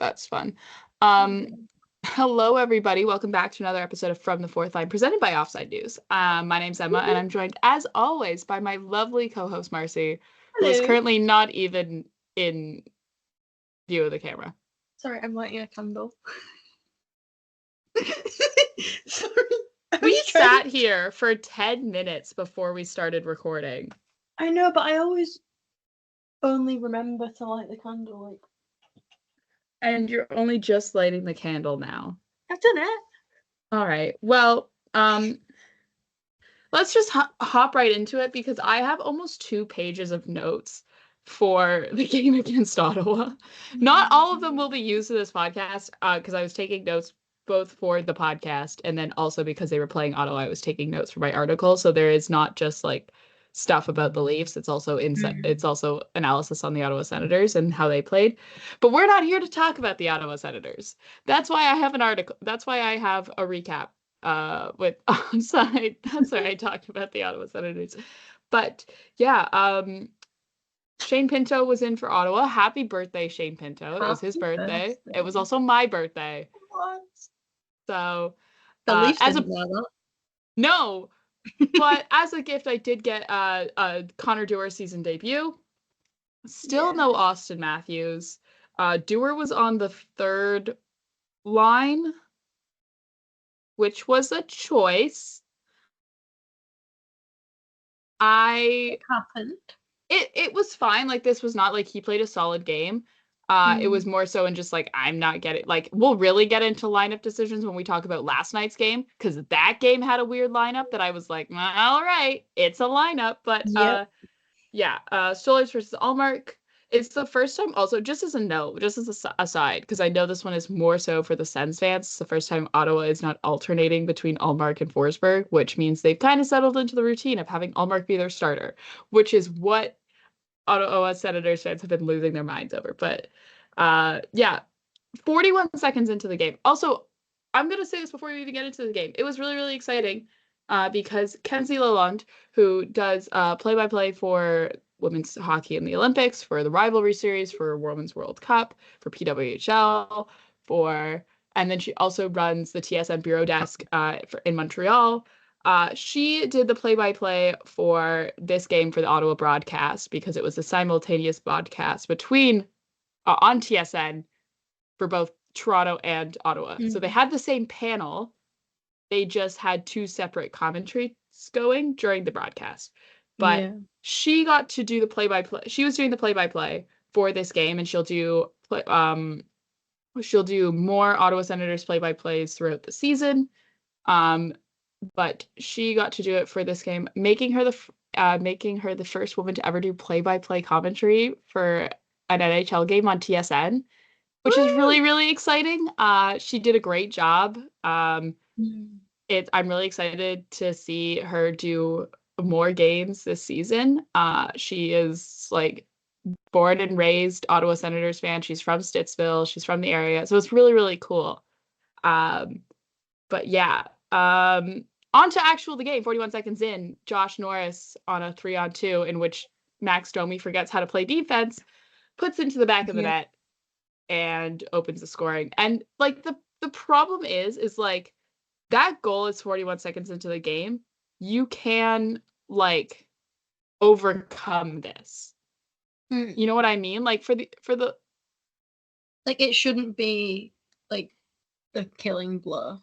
That's fun. Hello, everybody. Welcome back to another episode of From the Fourth Line, presented by Offside News. My name's Emma, and I'm joined, as always, by my lovely co-host, Marcie, who is Hello. currently not even in view of the camera. Sorry, I'm lighting a candle. Sorry. We sat here for 10 minutes before we started recording. I know, but I always only remember to light the candle. And you're only just lighting the candle now. I've done it. All right. Well, let's just hop right into it because I have almost 2 pages of notes for the game against Ottawa. Not all of them will be used in this podcast because I was taking notes both for the podcast and then also because they were playing Ottawa, I was taking notes for my article. So there is not just like stuff about the Leafs. It's also it's also analysis on the Ottawa Senators and how they played. But we're not here to talk about the Ottawa Senators. That's why I have an article. That's why I have a recap with Onside. That's where I talked about the Ottawa Senators. But yeah, Shane Pinto was in for Ottawa. Happy birthday, Shane Pinto. It was his birthday. It was also my birthday. What? So The Leafs as didn't a know that. no, but as a gift, I did get a Connor Dewar season debut. Still no Austin Matthews. Dewar was on the third line, which was a choice. It happened. It was fine. Like, this was not like he played a solid game. It was more so in just like, I'm not getting, like, we'll really get into lineup decisions when we talk about last night's game, because that game had a weird lineup that I was like, all right, it's a lineup. But yeah, Stolarz versus Allmark. It's the first time, also, just as a note, just as a aside, because I know this one is more so for the Sens fans. It's the first time Ottawa is not alternating between Allmark and Forsberg, which means they've kind of settled into the routine of having Allmark be their starter, which is what Ottawa Senators fans have been losing their minds over. But yeah, 41 seconds into the game. Also, I'm going to say this before we even get into the game. It was really, really exciting because Kenzie Lalonde, who does play-by-play for women's hockey in the Olympics, for the rivalry series, for Women's World Cup, for PWHL, and then she also runs the TSN Bureau Desk in Montreal. She did the play-by-play for this game for the Ottawa broadcast because it was a simultaneous broadcast between on TSN for both Toronto and Ottawa. So they had the same panel. They just had 2 separate commentaries going during the broadcast. But she got to do the play-by-play. She was doing the play-by-play for this game, and she'll do more Ottawa Senators play-by-plays throughout the season. But she got to do it for this game, making her the first woman to ever do play-by-play commentary for an NHL game on TSN, which is really, really exciting. She did a great job. I'm really excited to see her do more games this season. She is like born and raised Ottawa Senators fan. She's from Stittsville. She's from the area. So it's really, really cool. But yeah, on to the game. 41 seconds in, Josh Norris on a 3-on-2 in which Max Domi forgets how to play defense, puts into the back of the net, and opens the scoring. And like the problem is like that goal is 41 seconds into the game. You can like overcome this. You know what I mean? Like for the like it shouldn't be like the killing blow.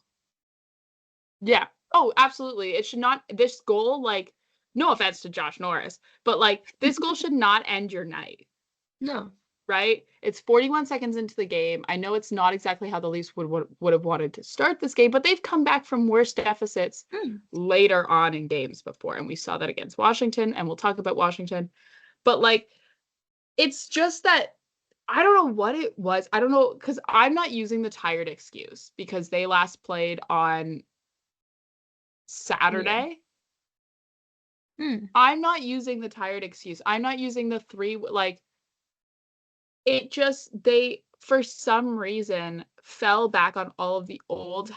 Yeah. Oh, absolutely. It should not. This goal, like, no offense to Josh Norris, but like this goal should not end your night. No. Right? It's 41 seconds into the game. I know it's not exactly how the Leafs would have wanted to start this game, but they've come back from worse deficits later on in games before, and we saw that against Washington, and we'll talk about Washington. But like, it's just that I don't know what it was. I don't know, because I'm not using the tired excuse because they last played on Saturday. I'm not using the tired excuse. I'm not using the 3, like, it just, they, for some reason, fell back on all of the old bad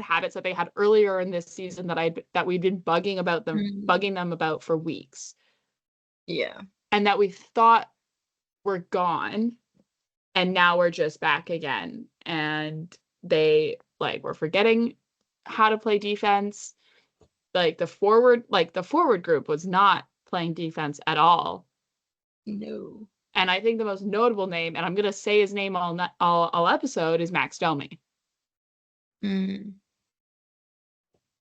habits that they had earlier in this season that we've been bugging them about for weeks. Yeah. And that we thought were gone. and now we're just back again. And they were forgetting how to play defense. The forward group was not playing defense at all. No. And I think the most notable name, and I'm gonna say his name all episode, is Max Domi. Mm.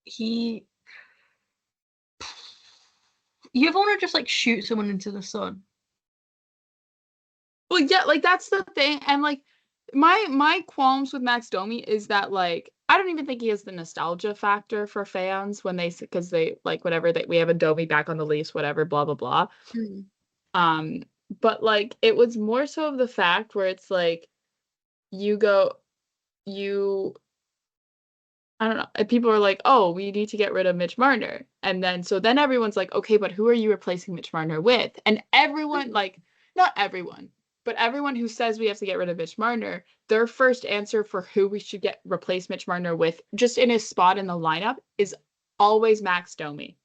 You ever want to just shoot someone into the sun? Well, yeah, that's the thing. And my qualms with Max Domi is that I don't even think he has the nostalgia factor for fans when because they whatever, that we have a Domi back on the Leafs, whatever, blah blah blah. Mm. But it was more so of the fact where it's you go you I don't know. And people are like, oh, we need to get rid of Mitch Marner. And then everyone's like, okay, but who are you replacing Mitch Marner with? And everyone, not everyone, but everyone who says we have to get rid of Mitch Marner, their first answer for who we should replace Mitch Marner with, just in his spot in the lineup, is always Max Domi.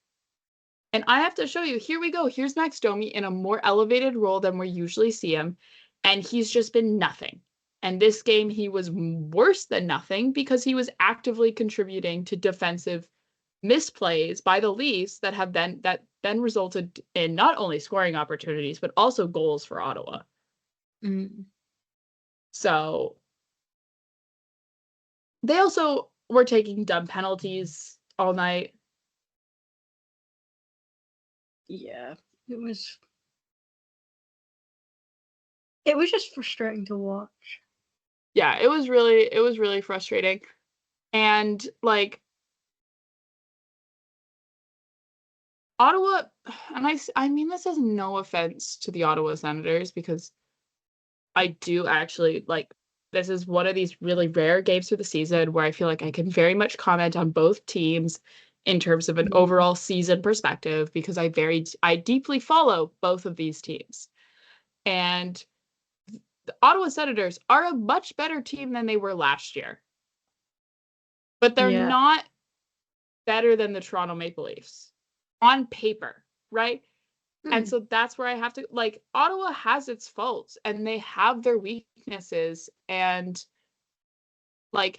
And I have to show you, here we go. Here's Max Domi in a more elevated role than we usually see him. And he's just been nothing. And this game, he was worse than nothing because he was actively contributing to defensive misplays by the Leafs that then resulted in not only scoring opportunities, but also goals for Ottawa. Mm. So they also were taking dumb penalties all night. Yeah, it was just frustrating to watch. Yeah, it was really frustrating. And Ottawa, and I mean this as no offense to the Ottawa Senators, because I do actually this is one of these really rare games for the season where I feel like I can very much comment on both teams in terms of an overall season perspective, because I deeply follow both of these teams. And the Ottawa Senators are a much better team than they were last year. But they're not better than the Toronto Maple Leafs on paper, right? And so that's where I have to Ottawa has its faults and they have their weaknesses, and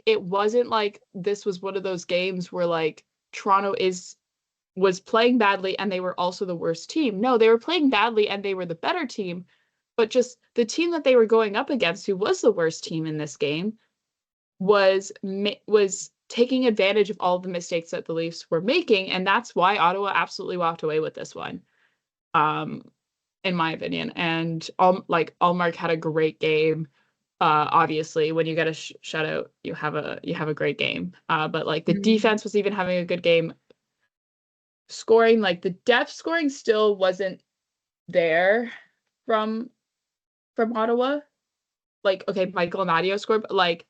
it wasn't this was one of those games where Toronto was playing badly and they were also the worst team. No, they were playing badly and they were the better team, but just the team that they were going up against, who was the worst team in this game, was taking advantage of all the mistakes that the Leafs were making, and that's why Ottawa absolutely walked away with this one. In my opinion. And Allmark had a great game. Obviously, when you get a shutout, you have a great game. But the defense was even having a good game. Scoring, the depth scoring still wasn't there from Ottawa. Okay, Michael Amadio scored, but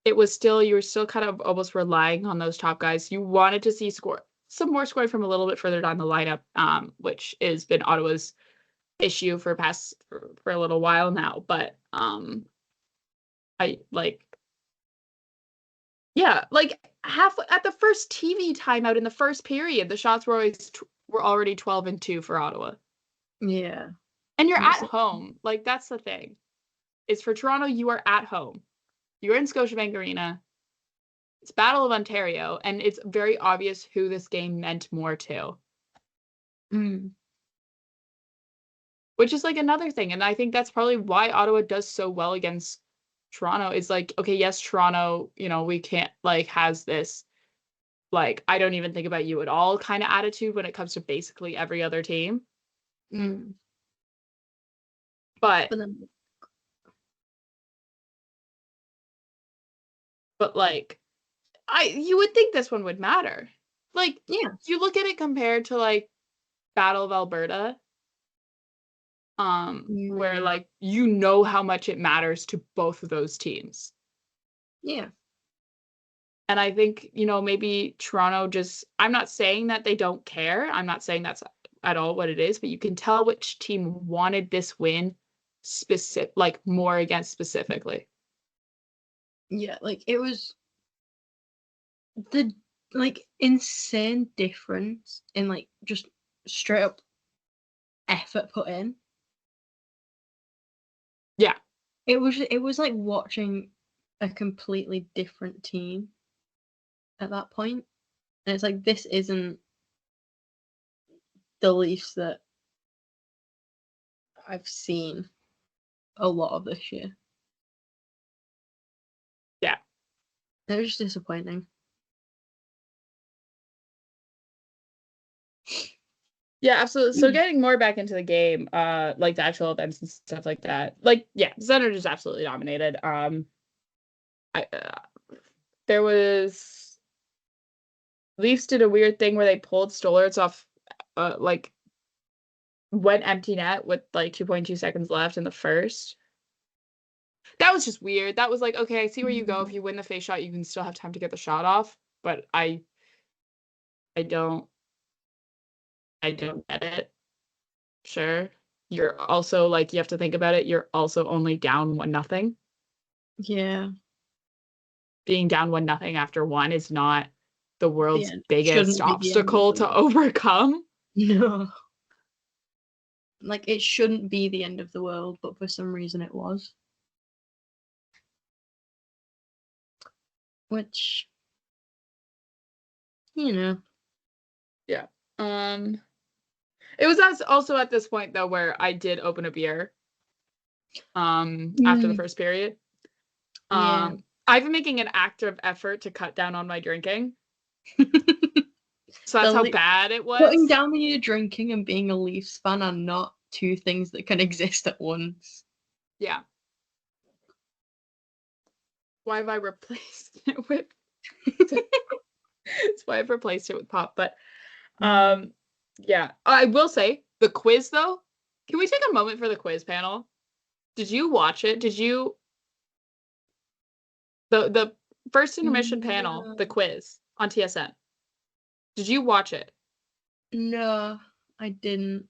it was still, you were still kind of almost relying on those top guys. You wanted to see some more scoring from a little bit further down the lineup, which has been Ottawa's issue for a little while now. But half at the first TV timeout in the first period, the shots were already 12-2 for Ottawa. Yeah. And you're at home. That's the thing. Is for Toronto, you are at home. You're in Scotiabank Arena. It's Battle of Ontario, and it's very obvious who this game meant more to. Which is another thing, and I think that's probably why Ottawa does so well against Toronto. Is okay, yes, Toronto, we can't has this I don't even think about you at all kind of attitude when it comes to basically every other team. But you would think this one would matter. You look at it compared to Battle of Alberta, where how much it matters to both of those teams. Yeah. And I think, maybe Toronto I'm not saying that they don't care. I'm not saying that's at all what it is, but you can tell which team wanted this win more against specifically. Yeah, it was the insane difference in just straight up effort put in. Yeah. It was like watching a completely different team at that point. And it's like, this isn't the Leafs that I've seen a lot of this year. Yeah. It was just disappointing. Yeah, absolutely. So getting more back into the game, like the actual events and stuff like that. Like, yeah, Center just absolutely dominated. There was Leafs did a weird thing where they pulled Stolarz off, like went empty net with like 2.2 seconds left in the first. That was just weird. That was like, okay, I see where you go. If you win the face shot, you can still have time to get the shot off. But I don't get it. Sure. You're also like, you have to think about it. You're also only down 1-0. Yeah. Being down 1-0 after one is not the world's biggest Shouldn't be the end of obstacle the to world. overcome. No. Like, it shouldn't be the end of the world, but for some reason it was. Which, you know. Yeah. It was also at this point though where I did open a beer after the first period. Yeah. I've been making an active effort to cut down on my drinking. So that's how bad it was. Putting down when you're drinking and being a Leafs fan are not two things that can exist at once. Yeah. Why have I replaced it with That's why I've replaced it with pop. But yeah. I will say the quiz though. Can we take a moment for the quiz panel? Did you watch it? Did you the first intermission panel, the quiz on TSN? Did you watch it? No, I didn't.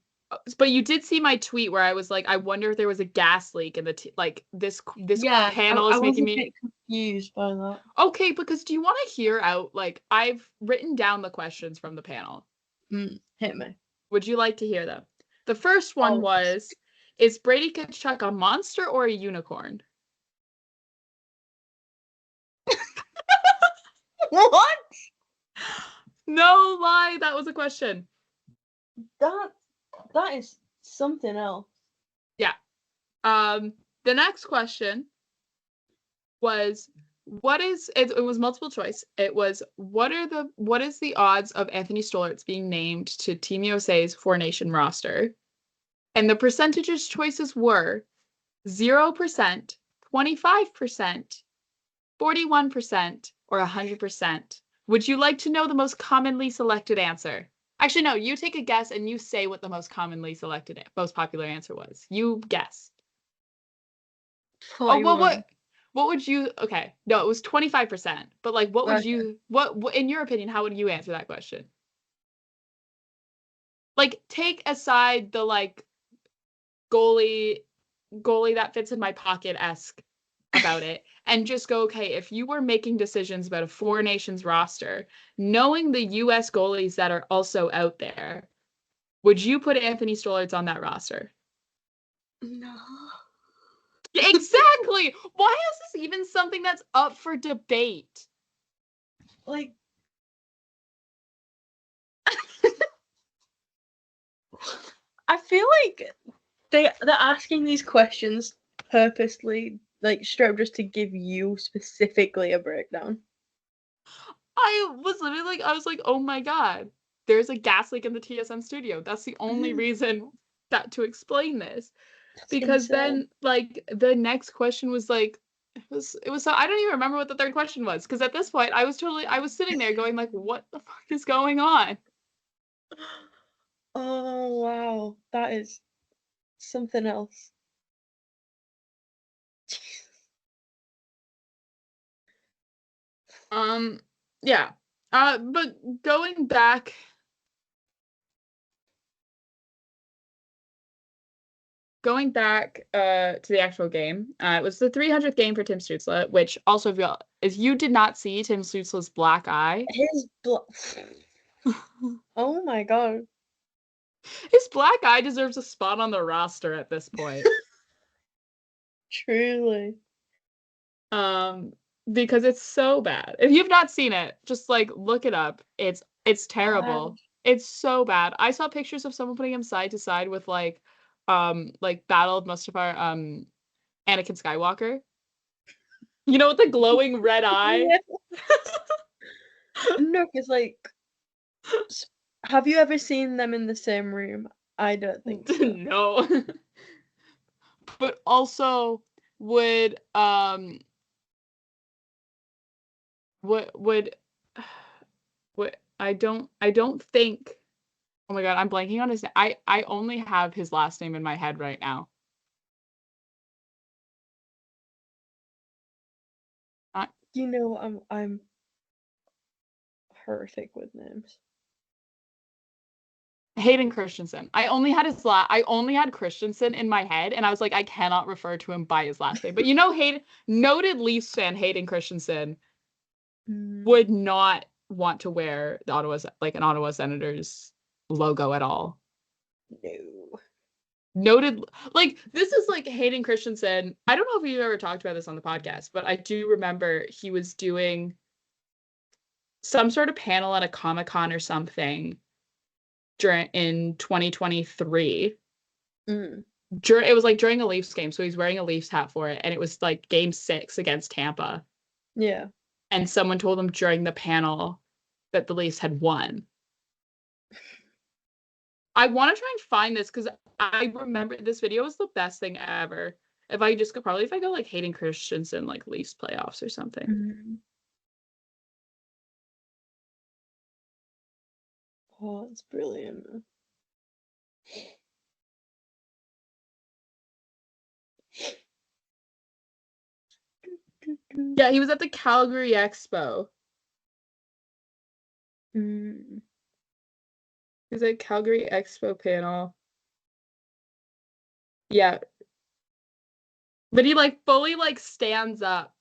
But you did see my tweet where I was like, I wonder if there was a gas leak in the like this panel is making me a bit confused by that. Okay, because do you want to hear out like I've written down the questions from the panel. Hit me. Would you like to hear them? The first one was, is Brady Tkachuk a monster or a unicorn? What? No lie, that was a question. That is something else. Yeah. The next question was it was multiple choice. It was what is the odds of Anthony Stolarz being named to Team USA's Four Nation roster? And the percentages choices were 0%, 25%, 41%, or 100%. Would you like to know the most commonly selected answer? Actually, no, you take a guess and you say what the most commonly selected, most popular answer was. You guess. 41. Oh, what would you, okay, no, it was 25%. But like, what would you, what, in your opinion, how would you answer that question? Like, take aside the like goalie that fits in my pocket-esque about it and just go, okay, if you were making decisions about a Four Nations roster, knowing the US goalies that are also out there, would you put Anthony Stolarz on that roster? No. Exactly. Why is this even something that's up for debate? Like, I feel like they're asking these questions purposely, like straight up just to give you specifically a breakdown. I was literally like, I was like, oh my god, there's a gas leak in the TSN studio. That's the only reason that to explain this. Because then like the next question was like it was so I don't even remember what the third question was because at this point I was sitting there going like what the fuck is going on? Oh wow, that is something else. Yeah. But going back to the actual game, it was the 300th game for Tim Stützle, which also if you did not see Tim Stützle's black eye. Oh my god. His black eye deserves a spot on the roster at this point. Truly. Because it's so bad. If you've not seen it, just like look it up. It's Bad. terrible. It's so bad. I saw pictures of someone putting him side to side with like Battle of Mustafar, Anakin Skywalker. You know, with the glowing red eye. Yeah. No, because like, have you ever seen them in the same room? I don't think so. No. But also would would I don't think, oh my god, I'm blanking on his name. I only have his last name in my head right now. You know, I'm horrific with names. Hayden Christensen. I only had Christensen in my head, and I was like, I cannot refer to him by his last name. But you know, noted Leafs fan Hayden Christensen would not want to wear the an Ottawa Senators logo at all. No. Noted, like, this is like Hayden Christensen. I don't know if we've ever talked about this on the podcast, but I do remember he was doing some sort of panel at a Comic-Con or something in 2023. It was like during a Leafs game, so he's wearing a Leafs hat for it, and it was like Game 6 against Tampa. Yeah. And someone told him during the panel that the Leafs had won. I want to try and find this because I remember this video was the best thing ever. If I go like Hayden Christensen, like Leafs playoffs or something. Oh, it's brilliant. Yeah, he was at the Calgary Expo. Mm. He was at Calgary Expo panel. Yeah. But he like fully like stands up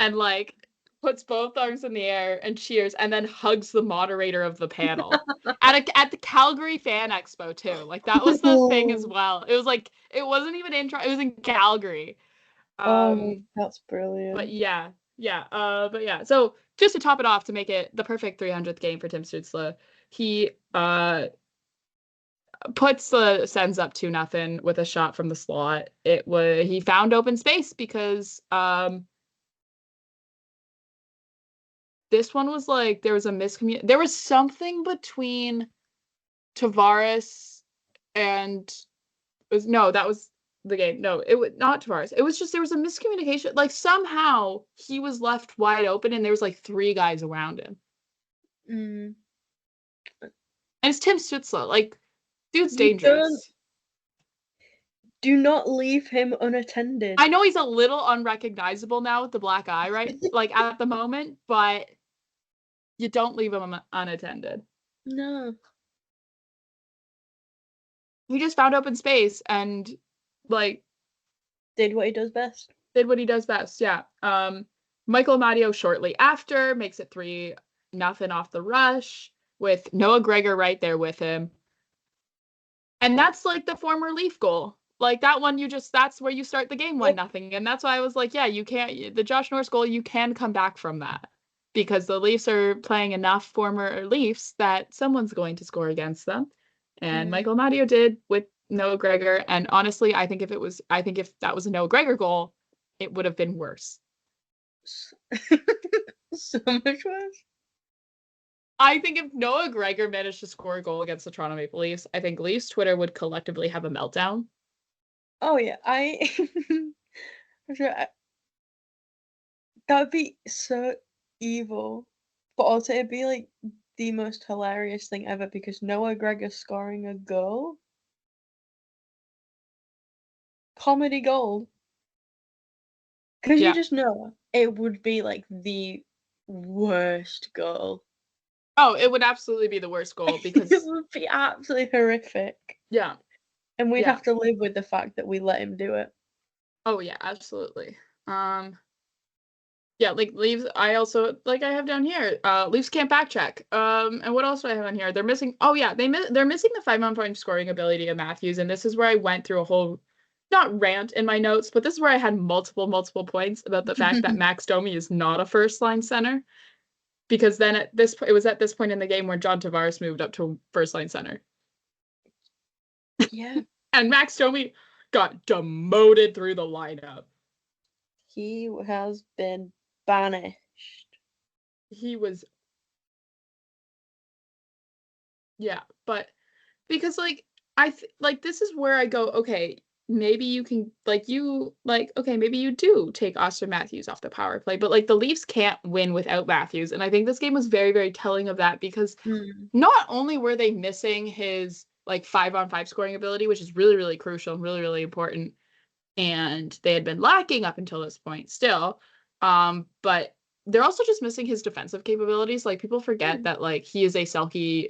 and like puts both arms in the air and cheers and then hugs the moderator of the panel at the Calgary Fan Expo too. Like that was the thing as well. It was like it wasn't even in it was in Calgary. That's brilliant. But yeah. So just to top it off, to make it the perfect 300th game for Tim Stützle, he puts the Sens up 2-0 with a shot from the slot. He found open space because this one was like there was a miscommunication. There was something between Tavares and that was the game. No, it was not Tavares. It was just there was a miscommunication. Like somehow he was left wide open and there was like 3 guys around him. And it's Tim Stützle. Like, dude's dangerous. Do not leave him unattended. I know he's a little unrecognizable now with the black eye, right? Like at the moment, but you don't leave him unattended. No. He just found open space and like did what he does best. Yeah. Michael Amadio shortly after makes it 3-0 off the rush with Noah Gregor right there with him. And that's like the former Leaf goal. Like that one, that's where you start the game 1-0. And that's why I was like, yeah, you can't, the Josh Norris goal, you can come back from that because the Leafs are playing enough former Leafs that someone's going to score against them. And Michael Amadio did with Noah Gregor. And honestly, I think if that was a Noah Gregor goal, it would have been worse. So much worse. I think if Noah Gregor managed to score a goal against the Toronto Maple Leafs, I think Leafs Twitter would collectively have a meltdown. Oh yeah, that would be so evil, but also it'd be like the most hilarious thing ever because Noah Gregor scoring a goal, comedy gold. Because you just know it would be like the worst goal. Oh, it would absolutely be the worst goal because it would be absolutely horrific. Yeah. And we'd have to live with the fact that we let him do it. Oh yeah, absolutely. Yeah, like Leafs, I also like I have down here, Leafs can't backcheck. And what else do I have on here? They're missing they're missing the 5-on-point scoring ability of Matthews, and this is where I went through a whole not rant in my notes, but this is where I had multiple points about the fact that Max Domi is not a first line center. Because then it was at this point in the game where John Tavares moved up to first line center. Yeah. And Max Domi got demoted through the lineup. He has been banished. He was, yeah, but because like this is where I go, okay, maybe you can okay, maybe you do take Austin Matthews off the power play, but like the Leafs can't win without Matthews. And I think this game was very, very telling of that because not only were they missing his like 5-on-5 scoring ability, which is really, really crucial and really, really important, and they had been lacking up until this point still, but they're also just missing his defensive capabilities. Like people forget that like he is a Selke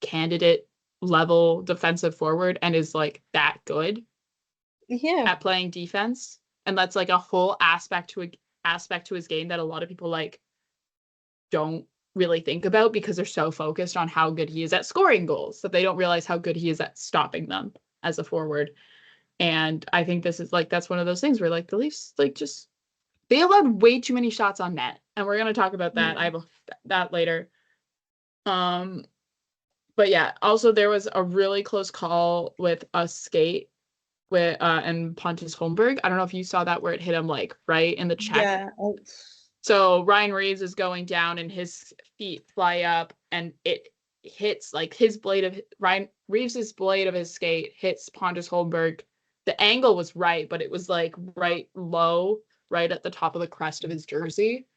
candidate level defensive forward and is like that good at playing defense, and that's like a whole aspect to his game that a lot of people like don't really think about because they're so focused on how good he is at scoring goals that they don't realize how good he is at stopping them as a forward. And I think this is like that's one of those things where like the Leafs like just they allowed way too many shots on net, and we're going to talk about that. I have that later. But yeah, also there was a really close call with a skate with and Pontus Holmberg. I don't know if you saw that where it hit him like right in the check. Yeah. So Ryan Reeves is going down and his feet fly up and it hits like Ryan Reeves's blade of his skate hits Pontus Holmberg. The angle was right, but it was like right low, right at the top of the crest of his jersey.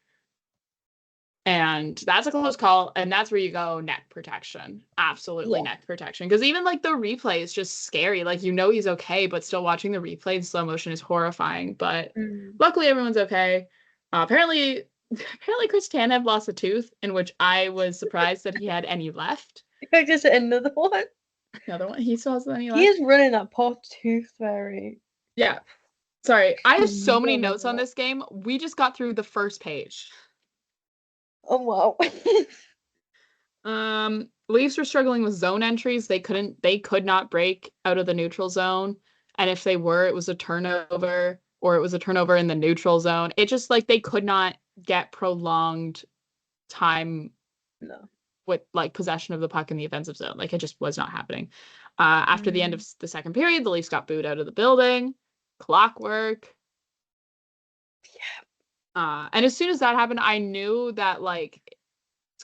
And that's a close call, and that's where you go neck protection. Absolutely neck protection. Because even like the replay is just scary. Like you know he's okay, but still watching the replay in slow motion is horrifying. But luckily everyone's okay. Apparently Chris Tanev lost a tooth, in which I was surprised that he had any left. Just another one. Another one? He still has any left? He is running that pot tooth fairy. Yeah. Sorry, I have so many notes on this game. We just got through the first page. Oh wow. Leafs were struggling with zone entries. They could not break out of the neutral zone. And if they were, it was a turnover or it was a turnover in the neutral zone. It just like they could not get prolonged time with like possession of the puck in the offensive zone. Like it just was not happening. After the end of the second period, the Leafs got booed out of the building. Clockwork. And as soon as that happened, I knew that like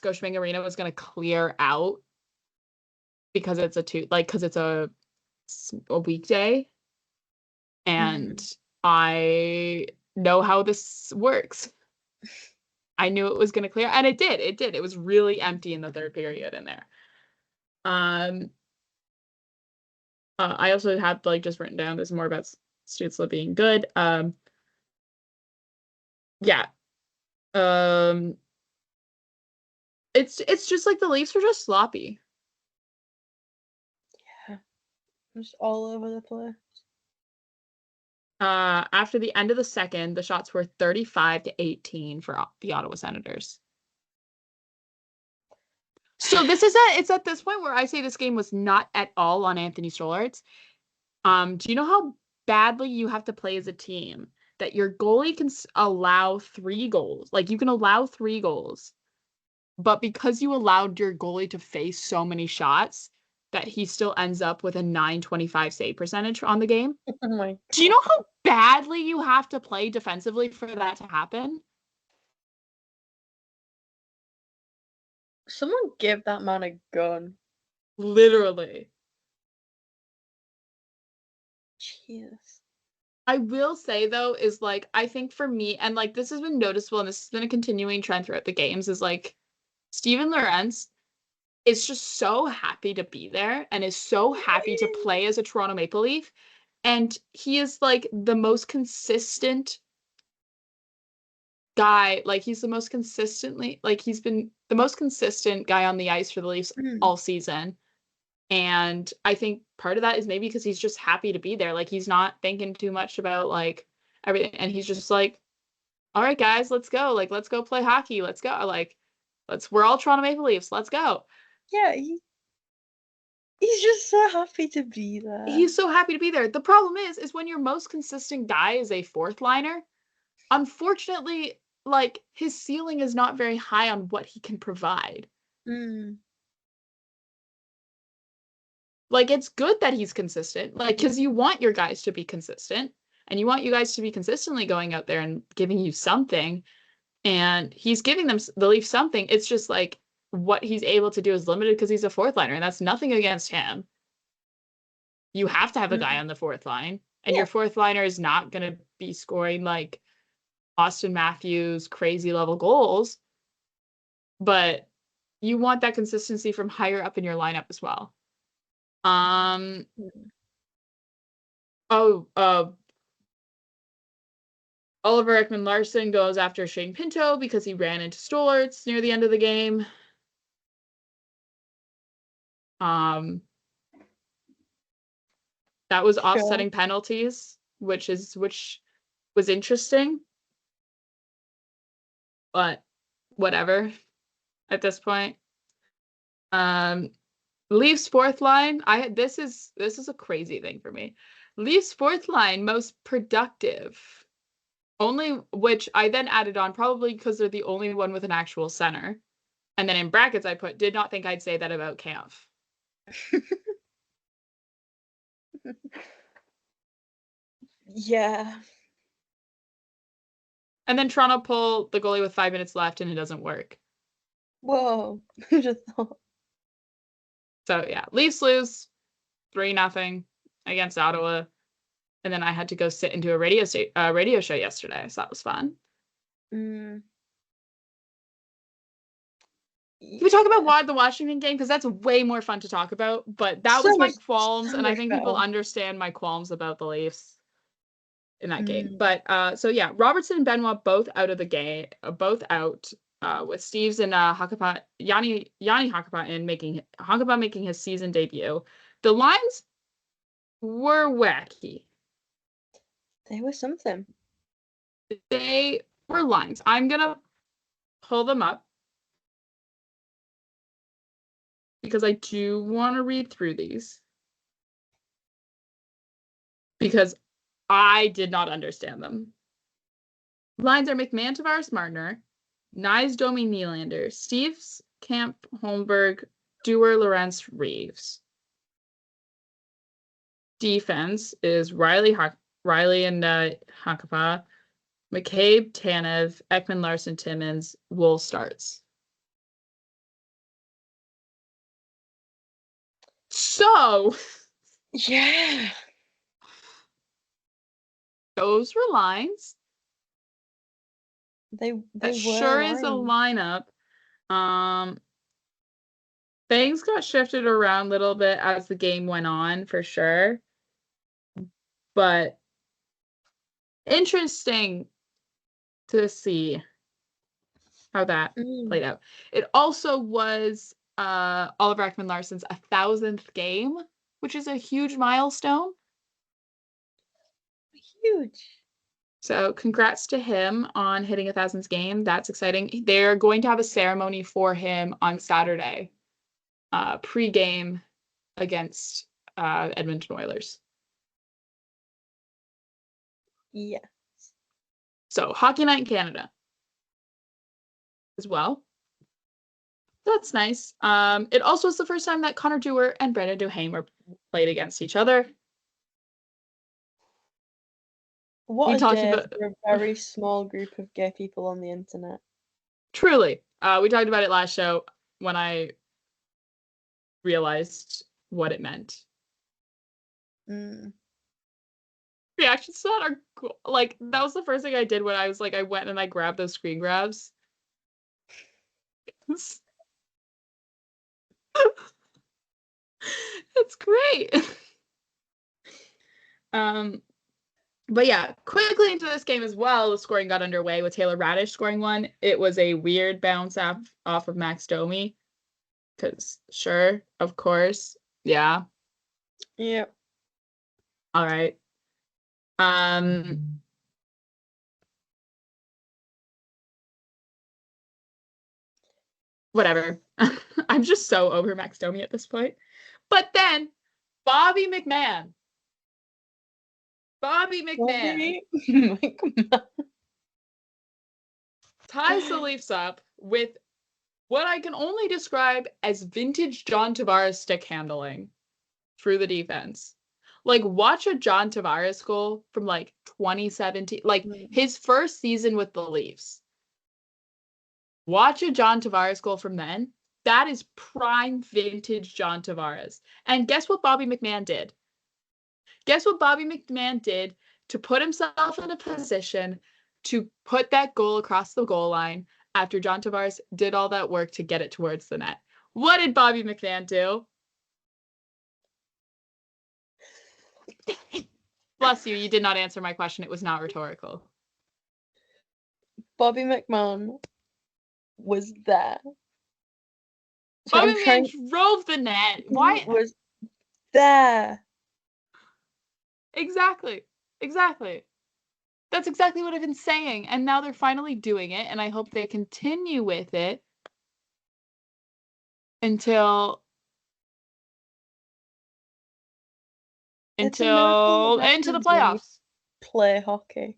Scotiabank Arena was going to clear out because it's a weekday, and I know how this works. I knew it was going to clear, and it did. It was really empty in the third period in there. I also had like just written down there's more about Stützle being good. Yeah. It's just like the Leafs were just sloppy. Yeah. Just all over the place. After the end of the second, the shots were 35-18 for the Ottawa Senators. So it's at this point where I say this game was not at all on Anthony Stolarz. Do you know how badly you have to play as a team that your goalie can allow 3 goals? Like you can allow 3 goals, but because you allowed your goalie to face so many shots, that he still ends up with a .925 save percentage on the game. Oh my God. Do you know how badly you have to play defensively for that to happen? Someone give that man a gun. Literally. Jeez. I will say though, is like, I think for me, and like this has been noticeable and this has been a continuing trend throughout the games, is like Steven Lorentz is just so happy to be there and is so happy to play as a Toronto Maple Leaf. And he is like the most consistent guy. Like he's the most consistently, like he's been the most consistent guy on the ice for the Leafs all season. And I think part of that is maybe because he's just happy to be there. Like he's not thinking too much about like everything. And he's just like, all right, guys, let's go. Like, let's go play hockey. Let's go. Like, we're all Toronto Maple Leafs. Let's go. Yeah, He's just so happy to be there. He's so happy to be there. The problem is when your most consistent guy is a fourth liner, unfortunately, like, his ceiling is not very high on what he can provide. Like, it's good that he's consistent, like, because you want your guys to be consistent, and you want you guys to be consistently going out there and giving you something, and he's giving them the Leafs something. It's just like what he's able to do is limited because he's a fourth liner, and that's nothing against him. You have to have a guy on the fourth line, and your fourth liner is not going to be scoring like Austin Matthews crazy level goals, but you want that consistency from higher up in your lineup as well. Oliver Ekman-Larsson goes after Shane Pinto because he ran into Stoltz near the end of the game. That was offsetting penalties, which was interesting, but whatever at this point. Leafs fourth line. This is a crazy thing for me. Leafs fourth line most productive. Only, which I then added on probably because they're the only one with an actual center. And then in brackets I put, did not think I'd say that about Kampf. Yeah. And then Toronto pull the goalie with 5 minutes left and it doesn't work. Whoa. Who just thought? So yeah, Leafs lose 3-0 against Ottawa. And then I had to go sit into a radio show yesterday, so that was fun. Can we talk about the Washington game? Because that's way more fun to talk about. But that was my qualms, and I think people understand my qualms about the Leafs in that game. But so yeah, Robertson and Benoit both out of the game, both out, with Steves and Yanni Hakanpää making his season debut. The lines were wacky. They were something. They were lines. I'm gonna pull them up because I do want to read through these because I did not understand them. Lines are McMahon, Tavares, Marner, Nyes, Domi, Nylander, Steves, Camp, Holmberg, Dewar, Lorentz, Reeves. Defense is Riley and Hakanpää, McCabe, Tanev, Ekman, Larson, Timmins. Wool starts. So, yeah, those were lines. They sure lines. Is a lineup. Things got shifted around a little bit as the game went on, for sure. But interesting to see how that played out. It also was Oliver Ekman-Larsson's 1,000th game, which is a huge milestone. Huge. So congrats to him on hitting 1,000th game. That's exciting. They're going to have a ceremony for him on Saturday, pre-game against Edmonton Oilers. Yes. So Hockey Night in Canada as well. That's nice. It also was the first time that Connor Dewar and Brendan Duhaime were played against each other. What a day for a very small group of gay people on the internet. Truly. We talked about it last show when I realized what it meant. Reactions to that are cool. Like, that was the first thing I did when I was like, I went and I grabbed those screen grabs. It's great. But yeah, quickly into this game as well, the scoring got underway with Taylor Radish scoring one. It was a weird bounce off of Max Domi. Because, sure, of course. Yeah. Yep. All right. Whatever. I'm just so over Max Domi at this point. But then Bobby McMahon Bobby McMahon ties the Leafs up with what I can only describe as vintage John Tavares stick handling through the defense. Like, watch a John Tavares goal from, like, 2017. Like, his first season with the Leafs. Watch a John Tavares goal from then. That is prime vintage John Tavares. And guess what Bobby McMahon did? Guess what Bobby McMahon did to put himself in a position to put that goal across the goal line after John Tavares did all that work to get it towards the net? What did Bobby McMahon do? Bless you, you did not answer my question. It was not rhetorical. Bobby McMahon was there. So Bobby McMahon drove the net. Why? Was there. Exactly. That's exactly what I've been saying. And now they're finally doing it. And I hope they continue with it until into the playoffs. Play hockey.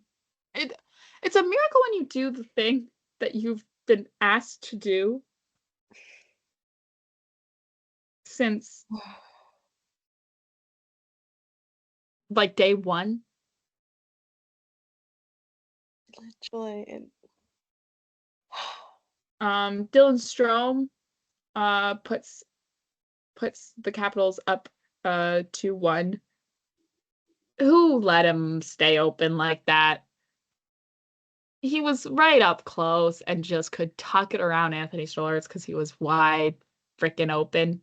It's a miracle when you do the thing that you've been asked to do since like day one. Literally. Dylan Strome puts the Capitals up 2-1. Who let him stay open like that? He was right up close and just could tuck it around Anthony Stolarz because he was wide freaking open.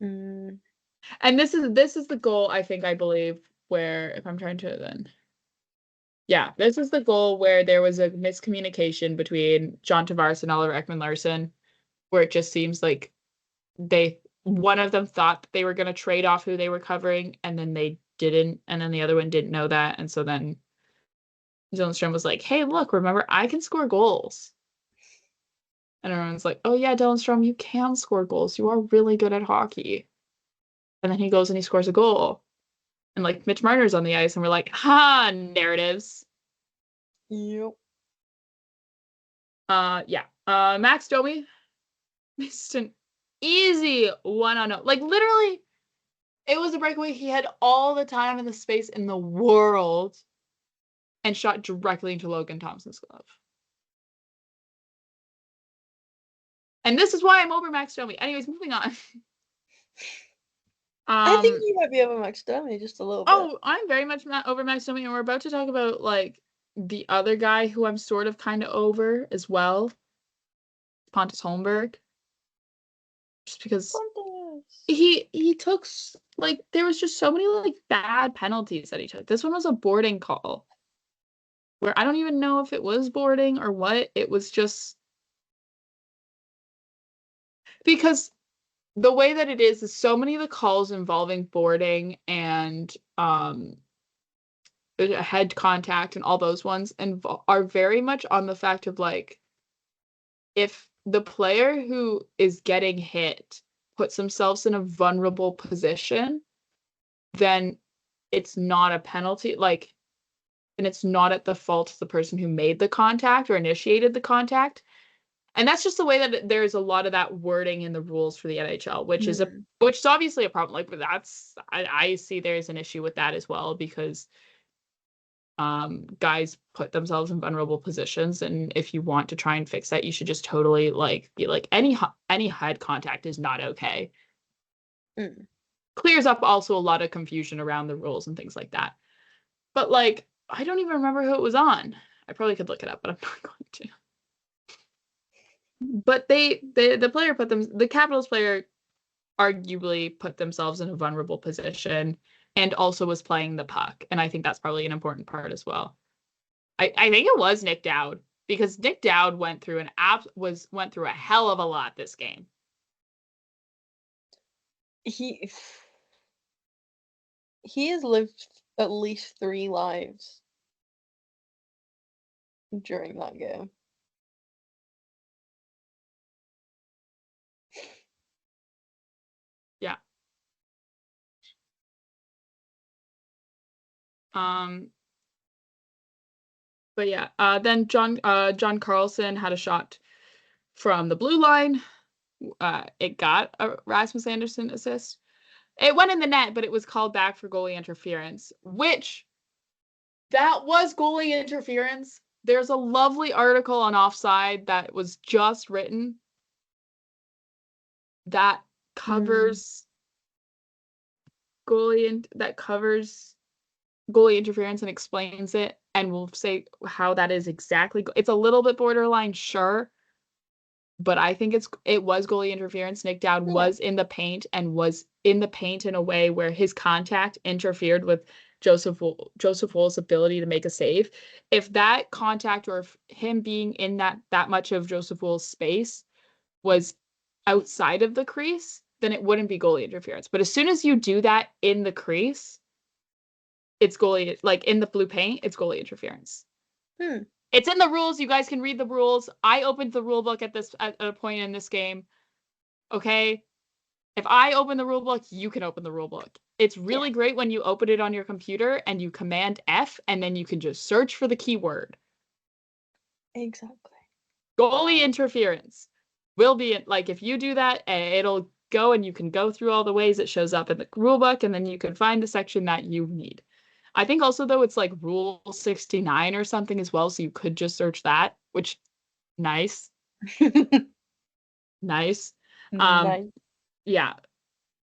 And this is the goal, I believe, where, if I'm trying to then. Yeah, this is the goal where there was a miscommunication between John Tavares and Oliver Ekman-Larsson, where it just seems like one of them thought they were going to trade off who they were covering, and then they didn't, and then the other one didn't know that, and so then Dylan Strome was like, hey, look, remember, I can score goals. And everyone's like, oh yeah, Dylan Strome, you can score goals. You are really good at hockey. And then he goes and he scores a goal. And like Mitch Marner's on the ice, and we're like, ha, narratives. Yep. Yeah. Max Domi missed an easy 1-on-0. Like, literally, it was a breakaway. He had all the time and the space in the world and shot directly into Logan Thompson's glove. And this is why I'm over Max Domi. Anyways, moving on. I think you might be over Max Domi just a little bit. Oh, I'm very much over Max Domi, and we're about to talk about, like, the other guy who I'm sort of kind of over as well. Pontus Holmberg. Just because he took, like, there was just so many, like, bad penalties that he took. This one was a boarding call where I don't even know if it was boarding or what. It was just because the way that it is so many of the calls involving boarding and head contact and all those ones are very much on the fact of, like, if the player who is getting hit puts themselves in a vulnerable position, then it's not a penalty, like, and it's not at the fault of the person who made the contact or initiated the contact. And that's just the way that there's a lot of that wording in the rules for the NHL, which is obviously a problem. Like, but I see there's an issue with that as well, because guys put themselves in vulnerable positions, and if you want to try and fix that, you should just totally, like, be like, any head contact is not okay. Clears up also a lot of confusion around the rules and things like that. But, like, I don't even remember who it was on. I probably could look it up, but I'm not going to. But the Capitals player arguably put themselves in a vulnerable position and also was playing the puck. And I think that's probably an important part as well. I think it was Nick Dowd, because Nick Dowd went through a hell of a lot this game. He has lived at least 3 lives during that game. Yeah. But yeah, then John Carlson had a shot from the blue line. It got a Rasmus Anderson assist. It went in the net, but it was called back for goalie interference, which that was goalie interference. There's a lovely article on Offside that was just written that covers covers goalie interference and explains it, and will say how that is exactly. It's a little bit borderline, sure, but I think it was goalie interference. Nick Dowd was in the paint and was in the paint in a way where his contact interfered with Joseph Wool's ability to make a save. If that contact, or if him being in that much of Joseph Wool's space, was outside of the crease, then it wouldn't be goalie interference. But as soon as you do that in the crease, it's goalie, like in the blue paint, it's goalie interference. It's in the rules. You guys can read the rules. I opened the rule book at a point in this game. Okay? If I open the rule book, you can open the rule book. It's really great when you open it on your computer and you Command F, and then you can just search for the keyword. Exactly. Goalie interference will be, like, if you do that, it'll go, and you can go through all the ways it shows up in the rule book, and then you can find the section that you need. I think also, though, it's like Rule 69 or something as well, so you could just search that, which, nice. Nice. Nice. Yeah.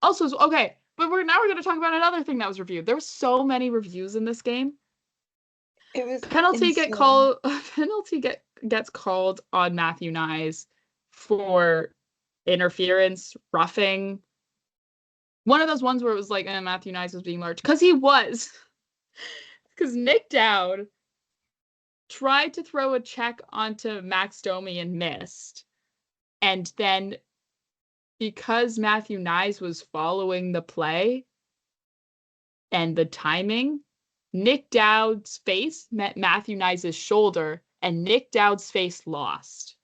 Also, okay, but we're going to talk about another thing that was reviewed. There were so many reviews in this game. It was Penalty insane. gets called on Matthew Nyes for interference, roughing. One of those ones where it was like, Matthew Nyes was being large, because he was. Because Nick Dowd tried to throw a check onto Max Domi and missed. And then, because Matthew Nyes was following the play and the timing, Nick Dowd's face met Matthew Nyes' shoulder, and Nick Dowd's face lost.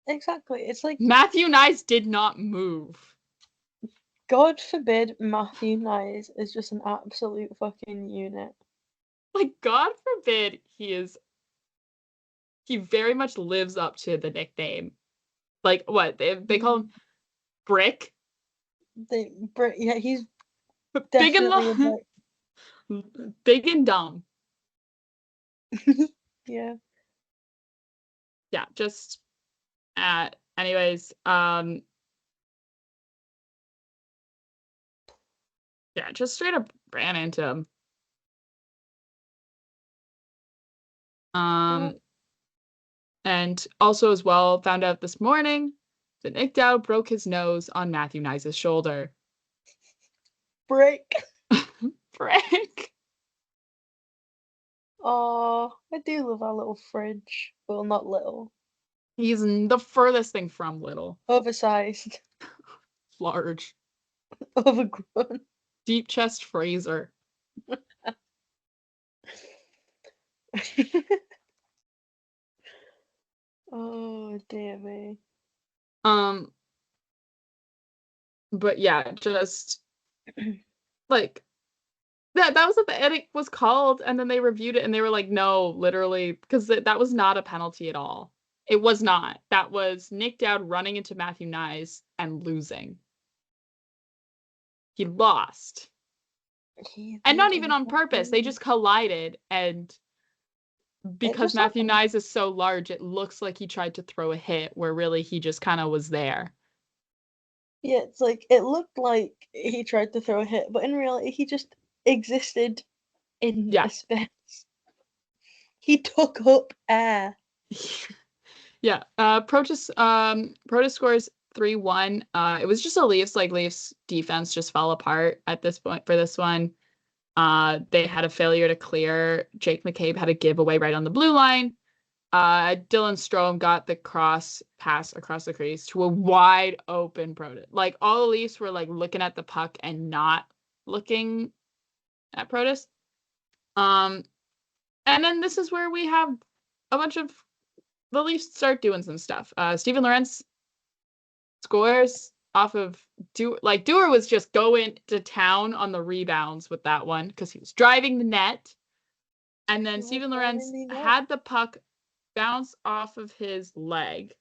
Exactly. It's like Matthew Nyes did not move. God forbid Matthew Nyes is just an absolute fucking unit. Like, God forbid he very much lives up to the nickname. Like, what? They call him Brick? Yeah, he's Big definitely big and dumb. Yeah. Yeah, just anyways, yeah, just straight up ran into him. And also as well, found out this morning that Nick Dowd broke his nose on Matthew Nyes' shoulder. Break. Frick. Oh, I do love our little fridge. Well, not little. He's the furthest thing from little. Oversized. Large. Overgrown. Deep chest Fraser. Oh, dear me. But yeah, just like that was what the edit was called, and then they reviewed it and they were like, no, literally, because that was not a penalty at all. It was not. That was Nick Dowd running into Matthew Nyes and losing. He lost. And not even on purpose. They just collided, and because Matthew Nyes is so large, it looks like he tried to throw a hit where really he just kind of was there. Yeah, it's like, it looked like he tried to throw a hit, but in reality, he just existed in a space. He took up air. Yeah. Protus scores 3-1. It was just a Leafs defense just fell apart at this point for this one. They had a failure to clear. Jake McCabe had a giveaway right on the blue line. Dylan Strome got the cross pass across the crease to a wide open Protus. Like, all the Leafs were like looking at the puck and not looking at Protus. And then this is where we have a bunch of the Leafs start doing some stuff. Steven Lorentz scores Dewar was just going to town on the rebounds with that one because he was driving the net. And then Steven Lorenz had the puck bounce off of his leg.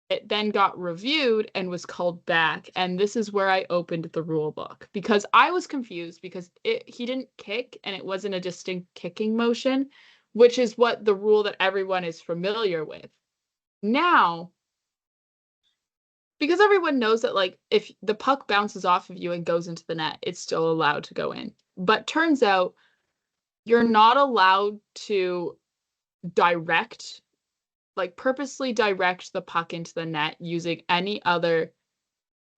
It then got reviewed and was called back. And this is where I opened the rule book because I was confused because he didn't kick and it wasn't a distinct kicking motion, which is what the rule that everyone is familiar with. Now, because everyone knows that, like, if the puck bounces off of you and goes into the net, it's still allowed to go in. But turns out you're not allowed to purposely direct the puck into the net using any other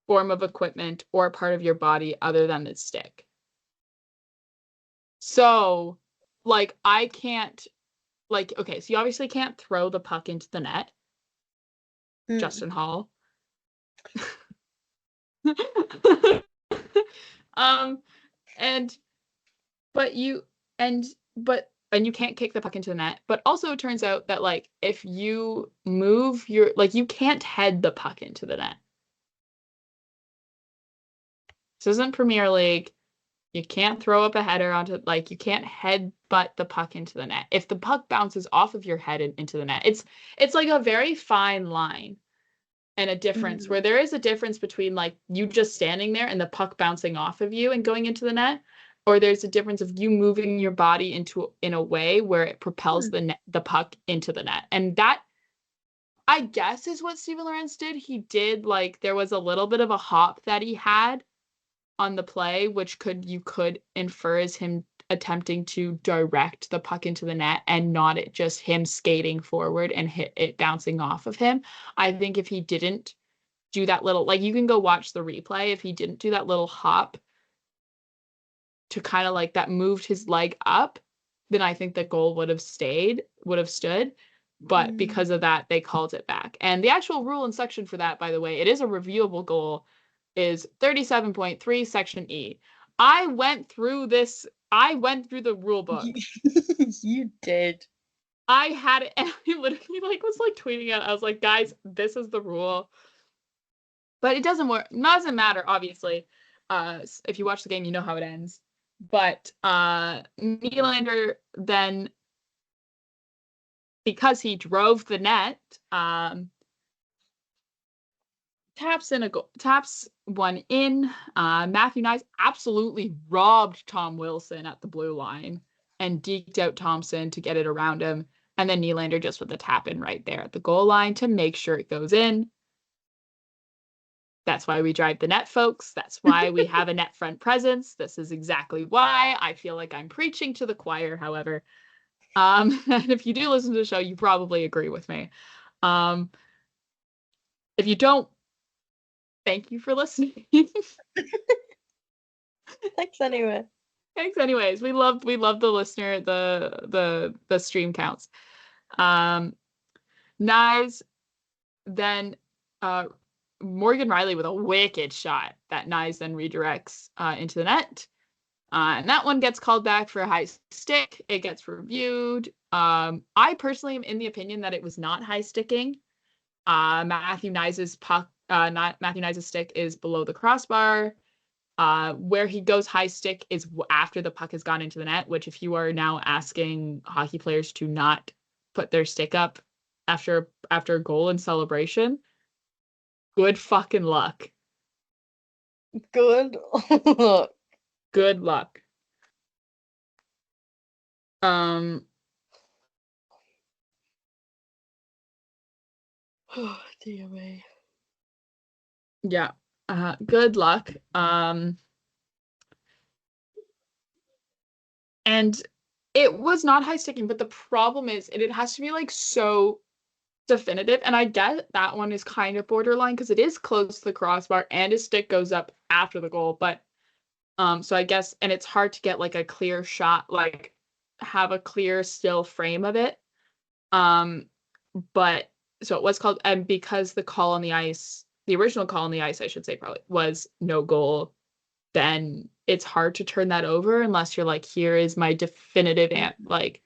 form of equipment or part of your body other than the stick. So, like, I can't, like, okay, so you obviously can't throw the puck into the net. Justin Hall. And you can't kick the puck into the net, but also it turns out that, like, if you move you can't head the puck into the net. This isn't Premier League. You can't throw up a header onto, like, you can't headbutt the puck into the net. If the puck bounces off of your head and into the net, it's like a very fine line and a difference where there is a difference between, like, you just standing there and the puck bouncing off of you and going into the net, or there's a difference of you moving your body in a way where it propels the puck into the net. And that, I guess, is what Steven Lorenz did. He did, like, there was a little bit of a hop that he had on the play, which you could infer as him attempting to direct the puck into the net and not it just him skating forward and hit it bouncing off of him. I think if he didn't do that little, like, you can go watch the replay, if he didn't do that little hop to kind of, like, that moved his leg up, then I think the goal would have stood. But because of that, they called it back. And the actual rule and section for that, by the way, it is a reviewable goal, is 37.3 section E. I went through the rule book. You did. I had it, and I literally, like, was, like, tweeting it. I was like, guys, this is the rule. But it doesn't matter, obviously. If you watch the game, you know how it ends. But Nylander then, because he drove the net, taps one in. Matthew Knies absolutely robbed Tom Wilson at the blue line and deked out Thompson to get it around him. And then Nylander just with the tap in right there at the goal line to make sure it goes in. That's why we drive the net, folks. That's why we have a net front presence. This is exactly why. I feel like I'm preaching to the choir, however. And if you do listen to the show, you probably agree with me. If you don't, thank you for listening. Thanks anyway. Thanks anyways. We love the listener, the stream counts. Knies then Morgan Riley with a wicked shot that Knies then redirects into the net. And that one gets called back for a high stick. It gets reviewed. I personally am in the opinion that it was not high sticking. Matthew Knies' stick is below the crossbar. Where he goes high stick is after the puck has gone into the net, which, if you are now asking hockey players to not put their stick up after a goal in celebration, good fucking luck. Good luck. Good luck. Oh, dear me. Yeah. Good luck. And it was not high sticking, but the problem is it has to be, like, so definitive. And I get that one is kind of borderline because it is close to the crossbar and his stick goes up after the goal. But so I guess, and it's hard to get, like, a clear shot, like, have a clear still frame of it. But so it was called, and because the call on the ice, the original call on the ice, I should say, probably was no goal, then it's hard to turn that over unless you're like, here is my definitive like,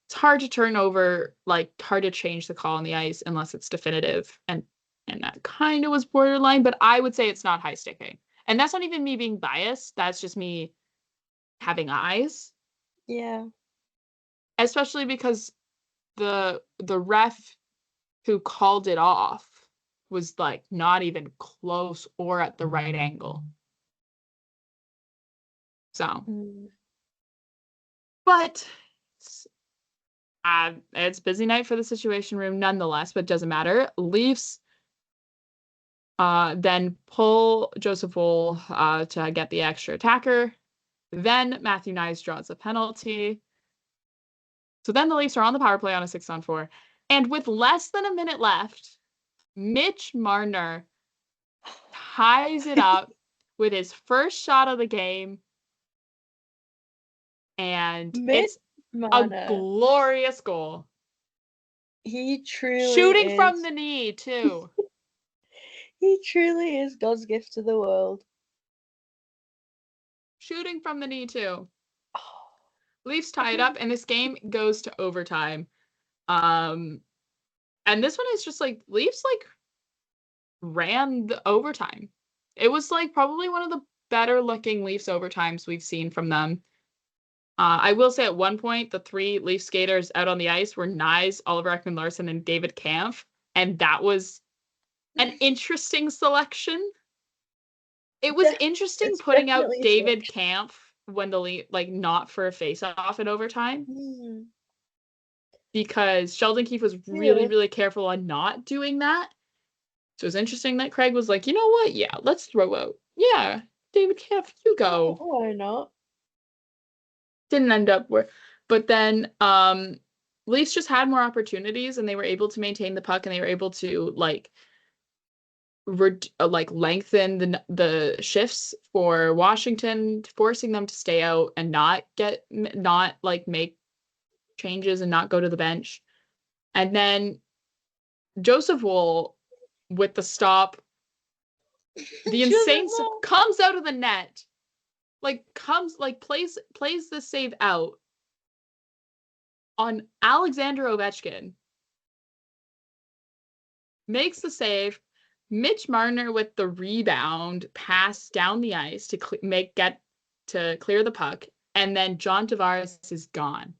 it's hard to turn over, like, hard to change the call on the ice unless it's definitive. And and that kind of was borderline, but I would say it's not high sticking. And that's not even me being biased. That's just me having eyes. Yeah. Especially because the ref who called it off was like not even close or at the right angle. So, but it's busy night for the Situation Room nonetheless, but it doesn't matter. Leafs then pull Joseph Woll to get the extra attacker. Then Matthew Knies draws a penalty. So then the Leafs are on the power play on a 6-on-4. And with less than a minute left, Mitch Marner ties it up with his first shot of the game. And Mitch it's Marner, a glorious goal. He truly Shooting is. from the knee, too. He truly is God's gift to the world. Shooting from the knee, too. Leafs tie it up, and this game goes to overtime. And this one is just like, Leafs, like, ran the overtime. It was, like, probably one of the better-looking Leafs overtimes we've seen from them. I will say at one point, the 3 Leaf skaters out on the ice were Knies, Oliver Ekman-Larsson, and David Kampf, and that was an interesting selection. It was interesting putting out David Kampf when the Leaf, like, not for a face-off in overtime. Because Sheldon Keefe was really, really careful on not doing that. So it was interesting that Craig was like, you know what? Yeah, let's throw out. Yeah, David Kampf, you go. Why not? Didn't end up where, but then Leafs just had more opportunities and they were able to maintain the puck and they were able to like lengthen the shifts for Washington, forcing them to stay out and not make changes and not go to the bench. And then Joseph Woll with the stop, the insane comes out of the net, plays the save out on Alexander Ovechkin, makes the save. Mitch Marner with the rebound pass down the ice to clear the puck, and then John Tavares is gone.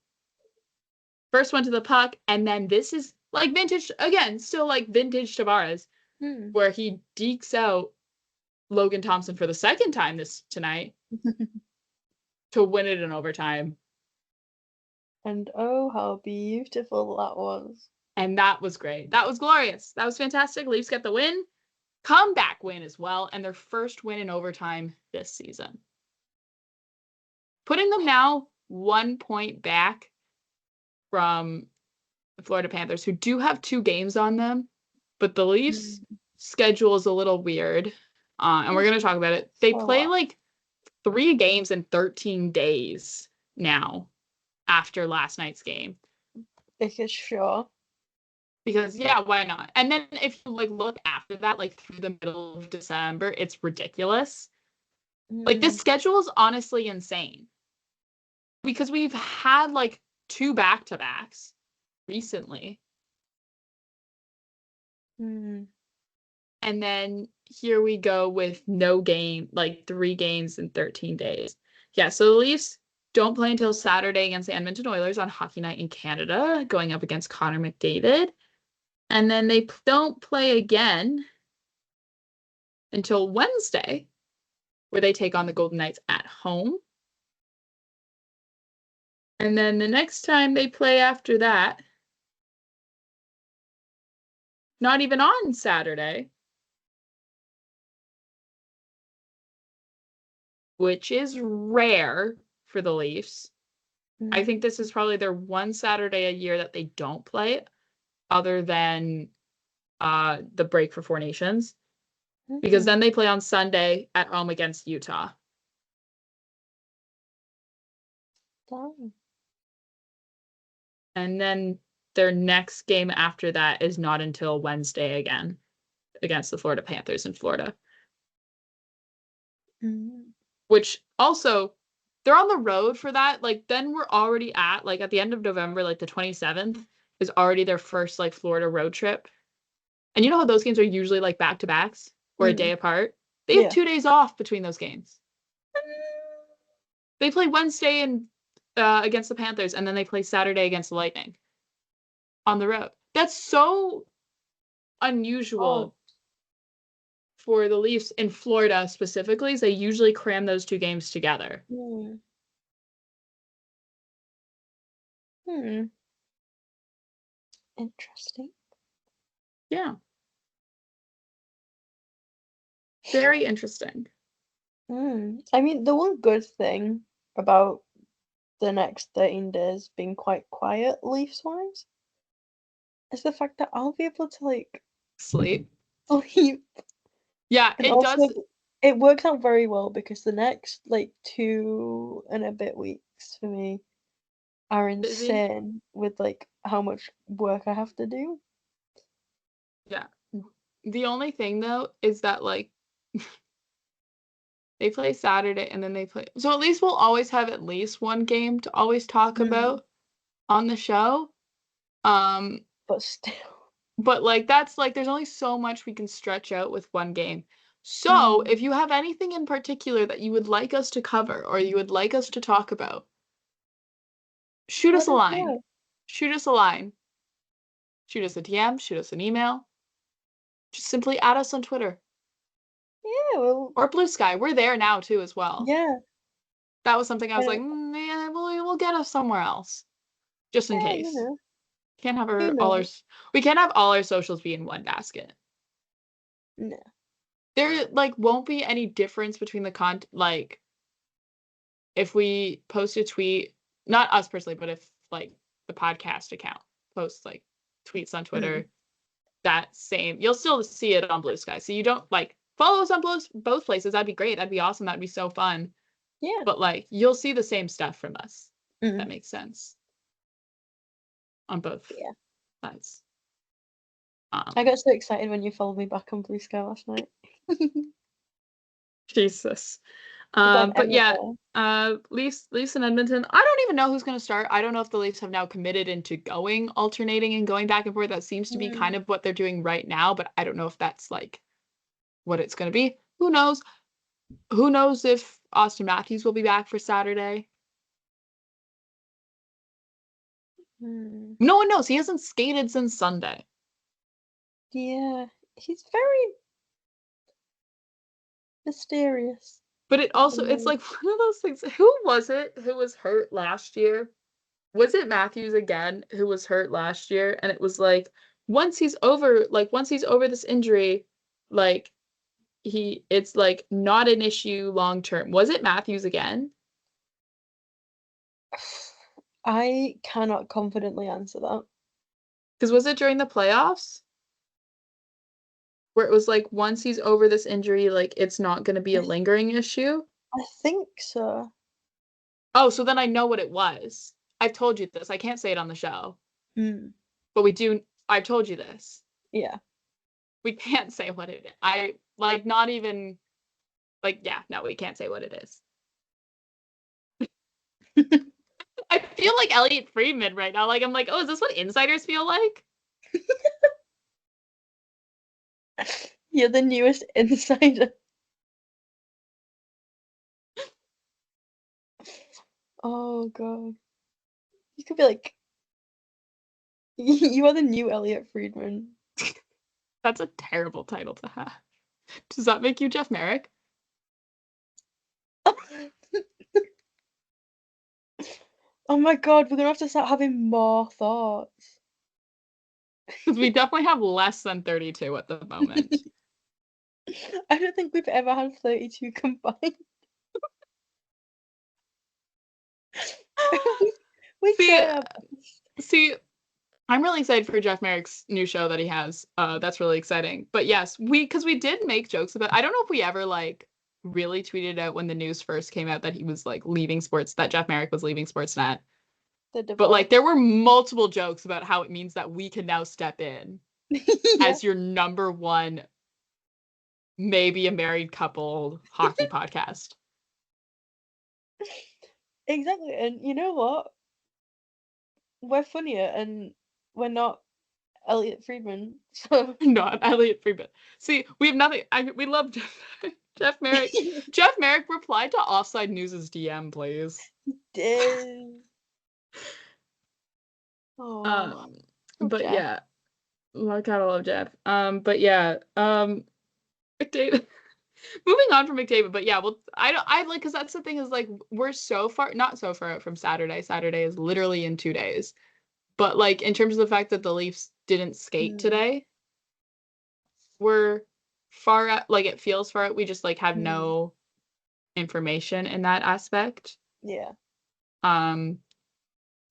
First one to the puck, and then this is like vintage again, still like vintage Tavares, where he dekes out Logan Thompson for the second time tonight to win it in overtime. And oh, how beautiful that was. And that was great. That was glorious. That was fantastic. Leafs get the win. Comeback win as well, and their first win in overtime this season. Putting them now 1 point back from the Florida Panthers, who do have 2 games on them, but the Leafs' schedule is a little weird, and we're going to talk about it. They play like 3 games in 13 days now after last night's game. Because sure. Because, yeah, why not? And then if you, like, look after that, like, through the middle of December, it's ridiculous. Like, this schedule is honestly insane. Because we've had, like, 2 back-to-backs recently. And then here we go with no game, like, 3 games in 13 days. Yeah, so the Leafs don't play until Saturday against the Edmonton Oilers on Hockey Night in Canada, going up against Connor McDavid. And then they don't play again until Wednesday, where they take on the Golden Knights at home. And then the next time they play after that, not even on Saturday, which is rare for the Leafs. I think this is probably their one Saturday a year that they don't play, other than the break for Four Nations, because then they play on Sunday at home against Utah. And then their next game after that is not until Wednesday again against the Florida Panthers in Florida. Which also, they're on the road for that. Like, then we're already at, like, at the end of November, like, the 27th is already their first, like, Florida road trip. And you know how those games are usually like back-to-backs or a day apart? They have Yeah. 2 days off between those games. They play Wednesday and against the Panthers, and then they play Saturday against the Lightning on the road. That's so Oh. unusual for the Leafs in Florida specifically. They usually cram those 2 games together. Interesting. Yeah. Very interesting. I mean, the one good thing about the next 13 days being quite quiet, Leafs-wise, is the fact that I'll be able to, like, Sleep. sleep. Yeah, And it also, does. it works out very well because the next, like, 2 and a bit weeks for me are Busy. insane with, like, how much work I have to do. Yeah. The only thing, though, is that, like, they play Saturday and then they play. So at least we'll always have at least one game to always talk about on the show. But still. But like that's like there's only so much we can stretch out with one game. So if you have anything in particular that you would like us to cover or you would like us to talk about, shoot us a line. Shoot us a line. Shoot us a DM, shoot us an email. Just simply add us on Twitter. Yeah, well. Or Blue Sky. We're there now too as well. Yeah. That was something I was like, yeah, we'll get us somewhere else. Just in case. You know. Can't have we can't have all our socials be in one basket. No. There like won't be any difference between the like if we post a tweet, not us personally, but if like the podcast account posts like tweets on Twitter, that same you'll still see it on Blue Sky. So you don't like follow us on both places. That'd be great. That'd be awesome. That'd be so fun. Yeah. But like you'll see the same stuff from us. That makes sense. On both sides. I got so excited when you followed me back on Blue Sky last night. Jesus. But yeah, Leafs in Edmonton. I don't even know who's going to start. I don't know if the Leafs have now committed into going alternating and going back and forth. That seems to be kind of what they're doing right now, but I don't know if that's like what it's going to be. Who knows? Who knows if Austin Matthews will be back for Saturday? No one knows. He hasn't skated since Sunday. Yeah, he's very mysterious. But it's like one of those things. Who was it who was hurt last year? Was it Matthews again who was hurt last year? And it was like once he's over this injury, like it's like not an issue long term. Was it Matthews again? I cannot confidently answer that. Because was it during the playoffs? Where it was like once he's over this injury, like it's not going to be a lingering issue? I think so. Oh, so then I know what it was. I've told you this. I can't say it on the show. But I've told you this. Yeah. We can't say what it is. I like not even like yeah, no, we can't say what it is. I feel like Elliot Friedman right now. Like I'm like, oh, is this what insiders feel like? You're the newest insider. Oh god. You could be like you are the new Elliot Friedman. That's a terrible title to have. Does that make you Jeff Merrick? Oh my god, we're gonna have to start having more thoughts. Because we definitely have less than 32 at the moment. I don't think we've ever had 32 combined. See, I'm really excited for Jeff Merrick's new show that he has. That's really exciting. But yes, because we did make jokes about. I don't know if we ever like really tweeted out when the news first came out that he was like leaving sports, that Jeff Merrick was leaving Sportsnet. But like there were multiple jokes about how it means that we can now step in as your number one, maybe a married couple hockey podcast. Exactly, and you know what? We're funnier and we're not Elliot Friedman. So Not Elliot Friedman. See, we have nothing. We love Jeff Merrick. Jeff Merrick replied to Offside News' DM, please. did. Oh, but Jeff. yeah, I kind of love Jeff. But yeah, McDavid. Moving on from McDavid, but yeah, well, I like, because that's the thing is like we're so far, not so far out from Saturday. Saturday is literally in 2 days, but like in terms of the fact that the Leafs didn't skate today, we're far out. Like it feels far out. We just like have no information in that aspect. Yeah.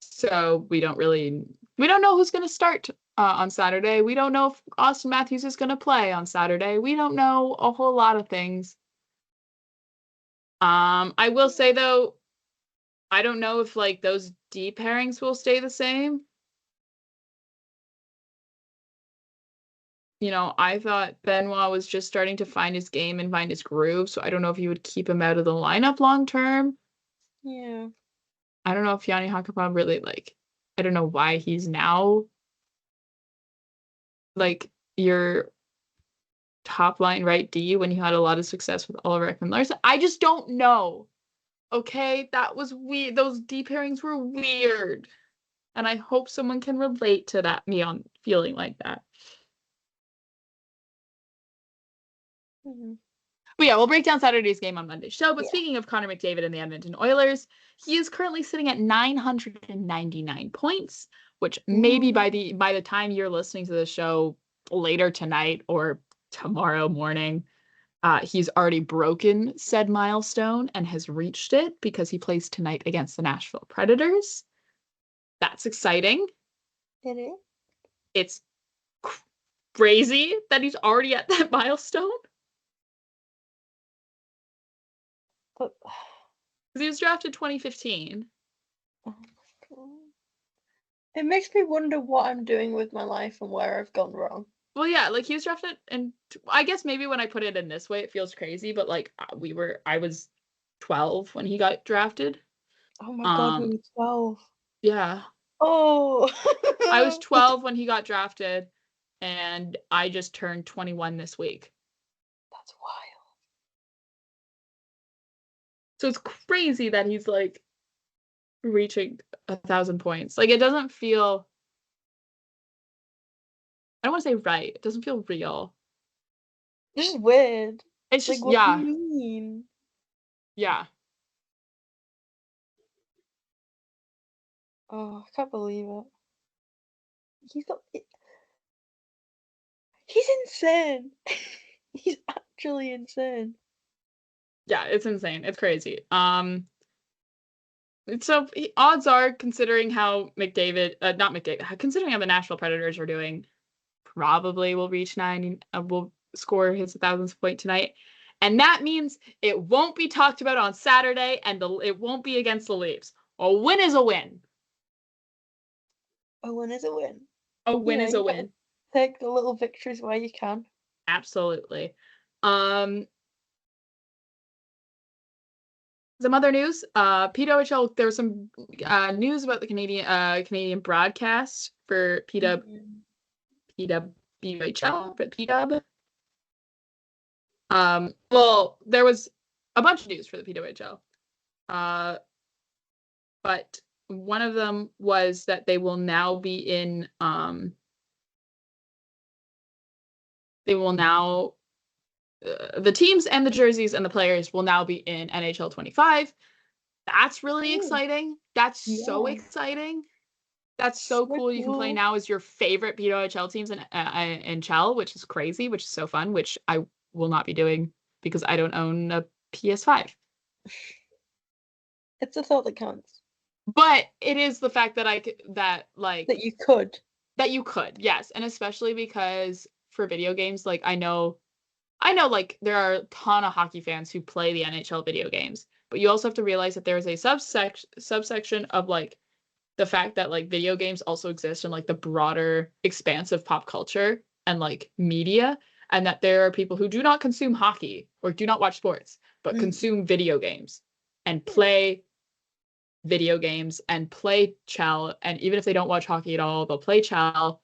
So we don't know who's going to start on Saturday. We don't know if Austin Matthews is going to play on Saturday. We don't know a whole lot of things. I will say though, I don't know if like those D pairings will stay the same. You know, I thought Benoit was just starting to find his game and find his groove, so I don't know if you would keep him out of the lineup long term. Yeah. I don't know if Yanni Hakapab really like, I don't know why he's now like your top line right D when you had a lot of success with Oliver Ekman-Larsson. I just don't know. Okay, that was weird. Those D pairings were weird. And I hope someone can relate to that, me on feeling like that. But yeah, we'll break down Saturday's game on Monday's show. But speaking of Connor McDavid and the Edmonton Oilers, he is currently sitting at 999 points, which maybe by the time you're listening to the show later tonight or tomorrow morning, he's already broken said milestone and has reached it because he plays tonight against the Nashville Predators. That's exciting. It is. It's crazy that he's already at that milestone. But he was drafted 2015. Oh my God. It makes me wonder what I'm doing with my life and where I've gone wrong. Well, yeah, like he was drafted, and I guess maybe when I put it in this way, it feels crazy, but like I was 12 when he got drafted. Oh my God, we were 12. Yeah. Oh. I was 12 when he got drafted, and I just turned 21 this week. That's wild. So it's crazy that he's like reaching 1,000 points. Like it doesn't feel, I don't want to say right. It doesn't feel real. This is weird. It's like, just, what do you mean? Yeah. Oh, I can't believe it. He's insane. He's actually insane. Yeah, it's insane. It's crazy. So odds are, considering how considering how the Nashville Predators are doing, probably will reach 9. Will score his 1,000th point tonight, and that means it won't be talked about on Saturday, and it won't be against the Leafs. A win is a win. A win is a win. A win is a win. Take the little victories where you can. Absolutely. Some other news. PWHL. There was some news about the Canadian broadcast for PWHL, but PW. Well, there was a bunch of news for the PWHL. But one of them was that they will now be in. They will now. The teams and the jerseys and the players will now be in NHL 25. That's really exciting. That's so exciting. That's so cool. You can play now as your favorite PWHL teams in Chell, which is crazy, which is so fun, which I will not be doing because I don't own a PS5. It's a thought that counts. But it is the fact that that you could, yes. And especially because for video games, like I know like there are a ton of hockey fans who play the NHL video games, but you also have to realize that there is a subsection of like the fact that like video games also exist in like the broader expanse of pop culture and like media, and that there are people who do not consume hockey or do not watch sports, but consume video games and play video games and play Chell, and even if they don't watch hockey at all, they'll play Chell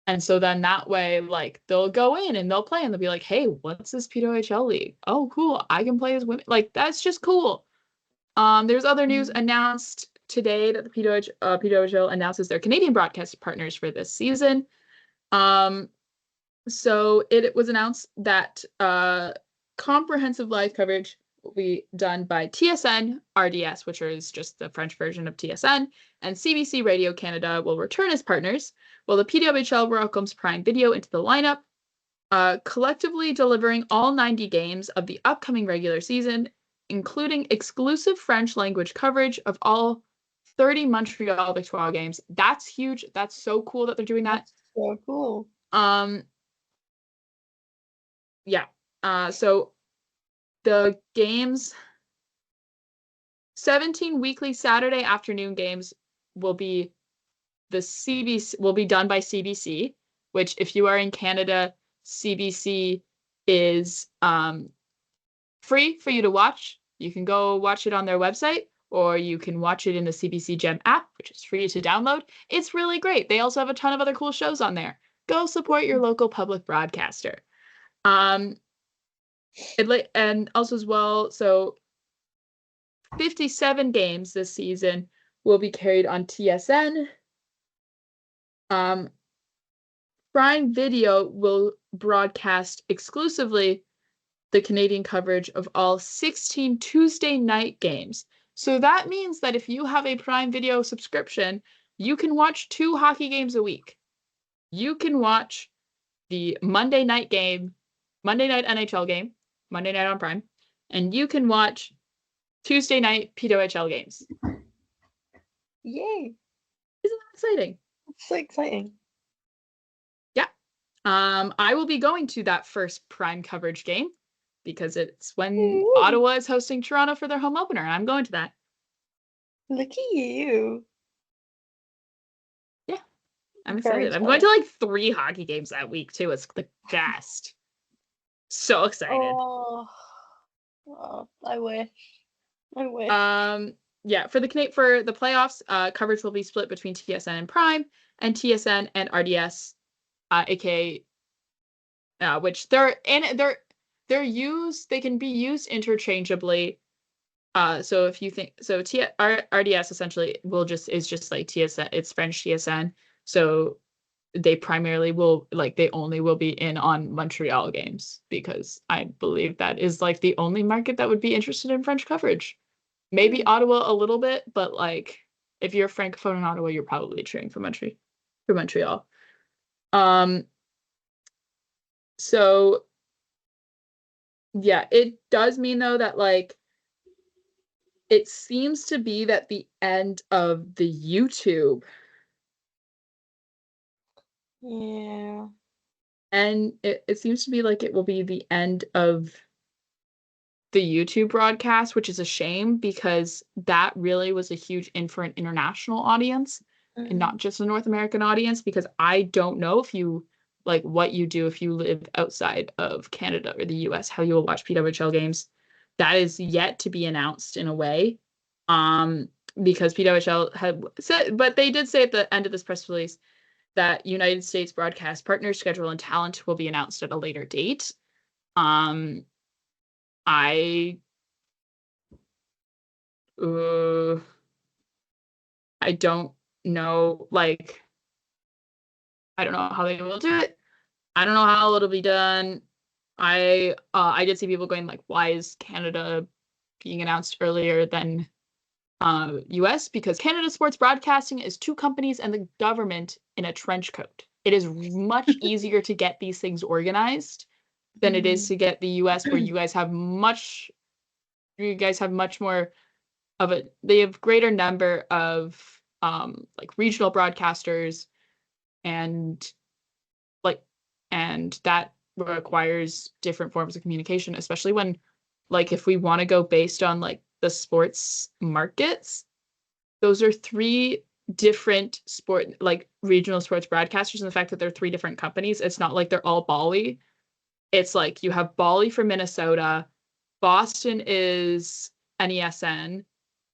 And so then that way, like, they'll go in and they'll play and they'll be like, hey, what's this PWHL league? Oh, cool. I can play as women. Like, that's just cool. There's other news announced today that the PWHL announces their Canadian broadcast partners for this season. So it was announced that comprehensive live coverage will be done by TSN, RDS, which is just the French version of TSN, and CBC Radio Canada will return as partners, while the PWHL welcomes Prime Video into the lineup, collectively delivering all 90 games of the upcoming regular season, including exclusive French language coverage of all 30 Montreal Victoire games. That's huge. That's so cool that they're doing that. That's so cool. Yeah. So the games, 17 weekly Saturday afternoon games will be done by CBC, which if you are in Canada, CBC is free for you to watch. You can go watch it on their website, or you can watch it in the CBC Gem app, which is free to download. It's really great. They also have a ton of other cool shows on there. Go support your local public broadcaster. And also as well, so 57 games this season will be carried on TSN. Prime Video will broadcast exclusively the Canadian coverage of all 16 Tuesday night games. So that means that if you have a Prime Video subscription, you can watch 2 hockey games a week. You can watch the Monday night NHL game, Monday night on Prime, and you can watch Tuesday night PWHL games. Yay! Isn't that exciting? It's so exciting. Yeah. I will be going to that first Prime coverage game because it's when Ottawa is hosting Toronto for their home opener, and I'm going to that. Look at you. Yeah. I'm excited. I'm going to like 3 hockey games that week too. It's the best. So excited. Oh, I wish. Yeah, for the playoffs, coverage will be split between TSN and Prime, and TSN and RDS, aka which they can be used interchangeably. So if you think so, RDS essentially is just like TSN. It's French TSN, so they primarily they only will be in on Montreal games, because I believe that is like the only market that would be interested in French coverage. Maybe Ottawa a little bit, but like if you're Francophone in Ottawa, you're probably cheering for Montreal. So yeah, it does mean though that like it seems to be that the end of the YouTube. Yeah. And it seems to be like it will be the end of the YouTube broadcast, which is a shame because that really was a huge for an international audience and not just a North American audience, because I don't know if you like what you do if you live outside of Canada or the US, how you will watch PWHL games. That is yet to be announced in a way. Because PWHL had said, but they did say at the end of this press release that United States broadcast partner schedule and talent will be announced at a later date. I don't know, like, I don't know how they will do it. I don't know how it'll be done. I did see people going like, why is Canada being announced earlier than US? Because Canada Sports Broadcasting is 2 companies and the government in a trench coat. It is much easier to get these things organized than it is to get the US, where you guys have much more of it. They have greater number of like regional broadcasters, and that requires different forms of communication, especially when like if we want to go based on like the sports markets, those are 3 different regional sports broadcasters, and the fact that they're 3 different companies, it's not like they're all Bally. It's like you have Bally for Minnesota, Boston is NESN,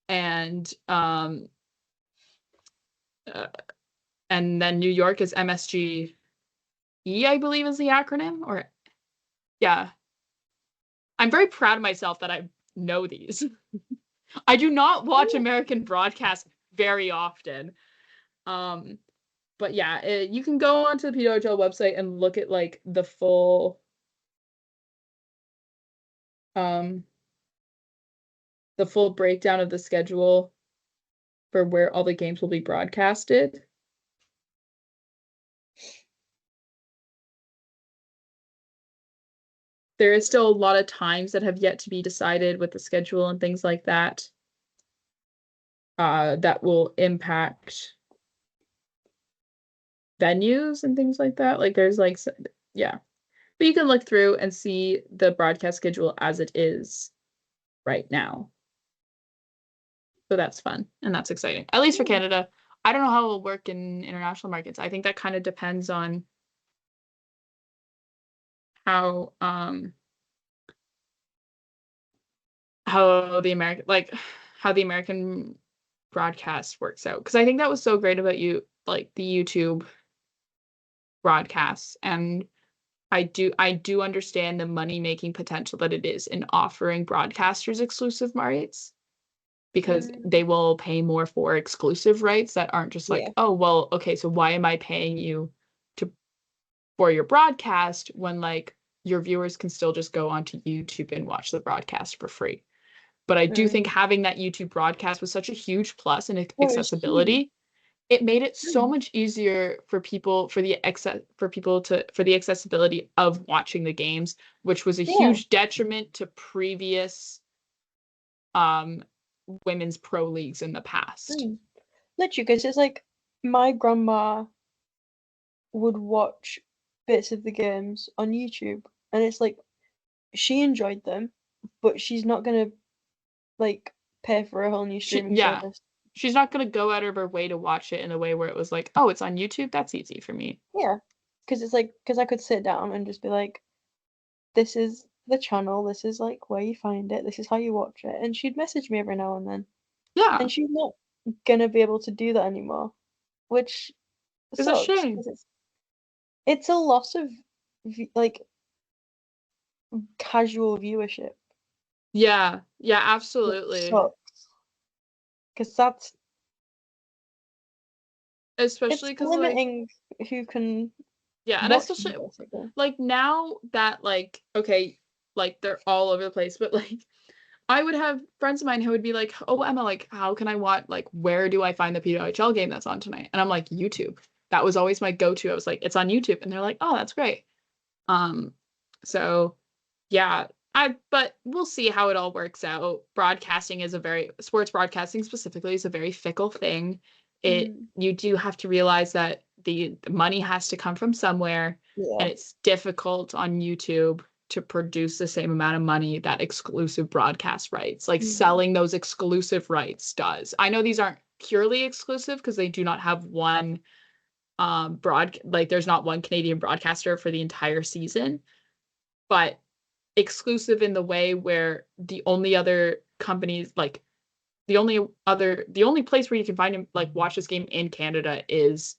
and then New York is MSG, I believe is the acronym, or yeah. I'm very proud of myself that I know these. I do not watch American broadcast very often. But yeah, you can go onto the PWHL website and look at like the full breakdown of the schedule for where all the games will be broadcasted. There is still a lot of times that have yet to be decided with the schedule and things like that. That will impact venues and things like that. Like there's like, yeah. But you can look through and see the broadcast schedule as it is right now. So that's fun and that's exciting, at least for Canada. I don't know how it will work in international markets. I think that kind of depends on how the American broadcast works out. Because I think that was so great about you, like the YouTube broadcasts, and I do understand the money-making potential that it is in offering broadcasters exclusive rights, because they will pay more for exclusive rights that aren't just like, oh, well, okay, so why am I paying you for your broadcast when like your viewers can still just go onto YouTube and watch the broadcast for free. But I do think having that YouTube broadcast was such a huge plus in accessibility. It made it so much easier for people for the accessibility of watching the games, which was a huge detriment to previous women's pro leagues in the past. Literally, because it's like my grandma would watch bits of the games on YouTube, and it's like she enjoyed them, but she's not gonna like pay for a whole new streaming service. She's not gonna go out of her way to watch it in a way where it was like, oh, it's on YouTube, that's easy for me. Yeah, because it's like, because I could sit down and just be like, this is the channel, this is like where you find it, this is how you watch it, and she'd message me every now and then. Yeah. And she's not gonna be able to do that anymore, which is a shame. It's a loss of like casual viewership. Yeah, absolutely. Because that's especially because limiting like, who can. Yeah, and especially like now that like, okay, like they're all over the place, but like I would have friends of mine who would be like, oh, Emma, like how can I watch, like where do I find the PWHL game that's on tonight? And I'm like, YouTube. That was always my go-to. I was like, it's on YouTube. And they're like, oh, that's great. So yeah, but we'll see how it all works out. Sports broadcasting specifically is a very fickle thing. You do have to realize that the money has to come from somewhere, and it's difficult on YouTube to produce the same amount of money that exclusive broadcast rights, like selling those exclusive rights does. I know these aren't purely exclusive because they do not have one there's not one Canadian broadcaster for the entire season, but exclusive in the way where the only other companies, like the only place where you can find him, like watch this game in Canada is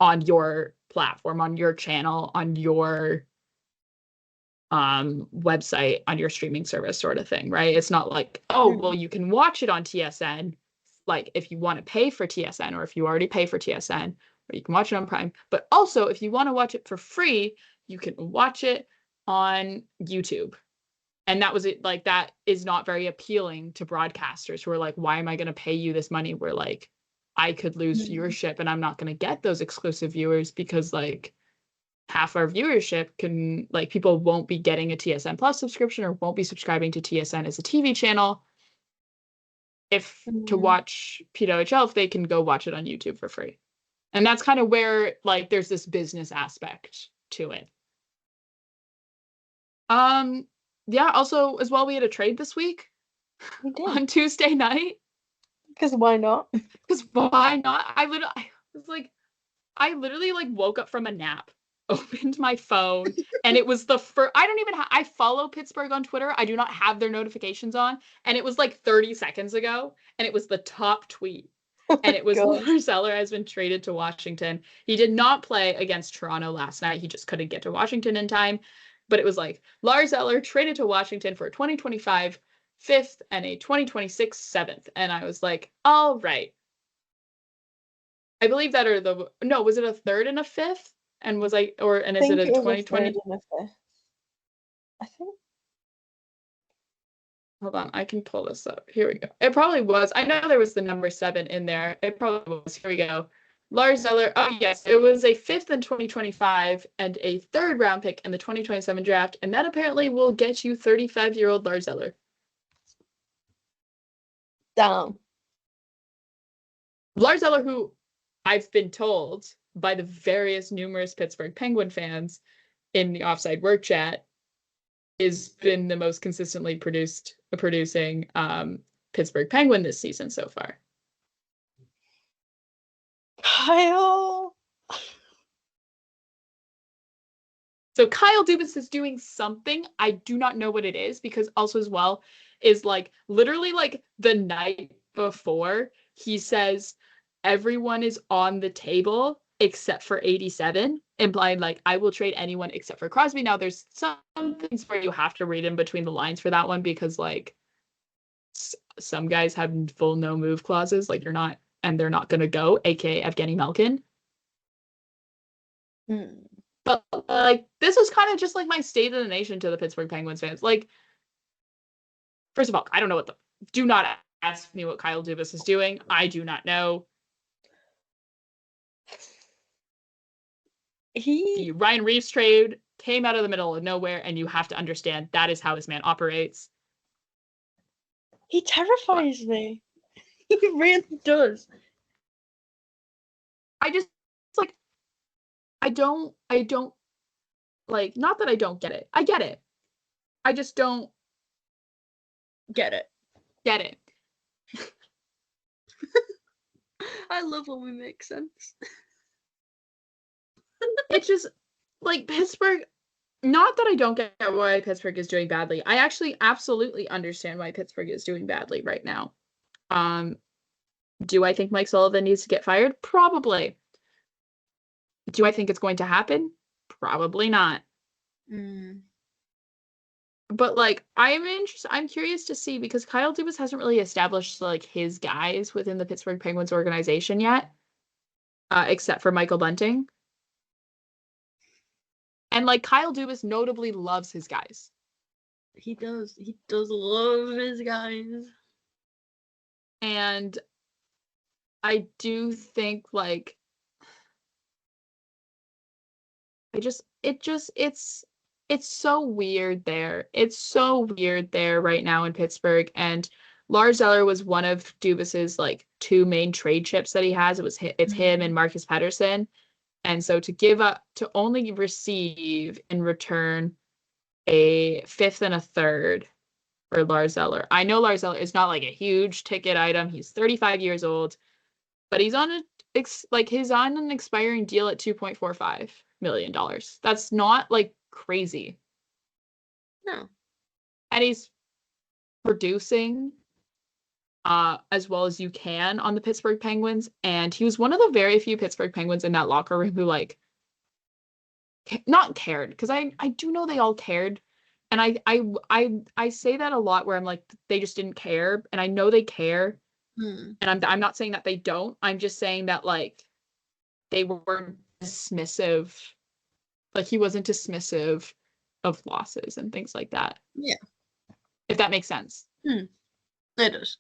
on your platform, on your channel, on your website, on your streaming service sort of thing, right? It's not like, oh, well, you can watch it on TSN, like if you want to pay for TSN, or if you already pay for TSN, or you can watch it on Prime. But also, if you want to watch it for free, you can watch it on YouTube. And that was it. Like, that is not very appealing to broadcasters who are like, why am I going to pay you this money where like I could lose viewership and I'm not going to get those exclusive viewers, because like half our viewership can, like, people won't be getting a TSN Plus subscription or won't be subscribing to TSN as a TV channel if to watch PWHL, if they can go watch it on YouTube for free. And that's kind of where like there's this business aspect to it. Yeah, also as well, we had a trade this week. We did. On Tuesday night. Because why not? Because why not? I literally like woke up from a nap, opened my phone, and it was the first. I follow Pittsburgh on Twitter. I do not have their notifications on, and it was like 30 seconds ago, and it was the top tweet. And it was God. Lars Eller has been traded to Washington. He did not play against Toronto last night. He just couldn't get to Washington in time. But it was like Lars Eller traded to Washington for a 2025 fifth and a 2026 seventh. And I was like, all right. I believe that was it a third and a fifth? And is it a It was a 2020? third and a fifth. I think. Hold on, I can pull this up. Here we go. It probably was. I know there was the number 7 in there. It probably was. Here we go. Lars Eller. Oh, yes. It was a fifth in 2025 and a third round pick in the 2027 draft. And that apparently will get you 35-year-old Lars Eller. Damn. Lars Eller, who I've been told by the various numerous Pittsburgh Penguin fans in the Offside Work Chat has been the most consistently producing Pittsburgh Penguin this season so far. Kyle. So Kyle Dubas is doing something. I do not know what it is, because also as well is like literally like the night before he says everyone is on the table except for 87, implying like I will trade anyone except for Crosby. Now there's some things where you have to read in between the lines for that one, because like some guys have full no move clauses, like they're not going to go, aka Evgeny Malkin. But like this was kind of just like my state of the nation to the Pittsburgh Penguins fans. Like, first of all, I don't know do not ask me what Kyle Dubas is doing. I do not know. The Ryan Reeves trade came out of the middle of nowhere, and you have to understand that is how this man operates. He terrifies me. He really does. I just like I don't like, not that I don't get it. I get it. I just don't get it. Get it. I love when we make sense. It's just like Pittsburgh, not that I don't get why Pittsburgh is doing badly. I actually absolutely understand why Pittsburgh is doing badly right now. Do I think Mike Sullivan needs to get fired? Probably. Do I think it's going to happen? Probably not. But like I'm curious to see, because Kyle Dubas hasn't really established like his guys within the Pittsburgh Penguins organization yet, except for Michael Bunting. And like Kyle Dubas notably loves his guys. He does love his guys. And I do think like it's so weird there. It's so weird there right now in Pittsburgh. And Lars Eller was one of Dubas's like 2 main trade chips that he has. It's him and Marcus Pettersson. And so to only receive in return a fifth and a third for Lars Eller. I know Lars Eller is not like a huge ticket item. He's 35 years old, but he's on an expiring deal at $2.45 million. That's not like crazy. No. And he's producing as well as you can on the Pittsburgh Penguins. And he was one of the very few Pittsburgh Penguins in that locker room who like not cared, because I do know they all cared. And I say that a lot, where I'm like, they just didn't care, and I know they care. And I'm not saying that they don't. I'm just saying that like they weren't dismissive. Like he wasn't dismissive of losses and things like that. Yeah. If that makes sense. It does.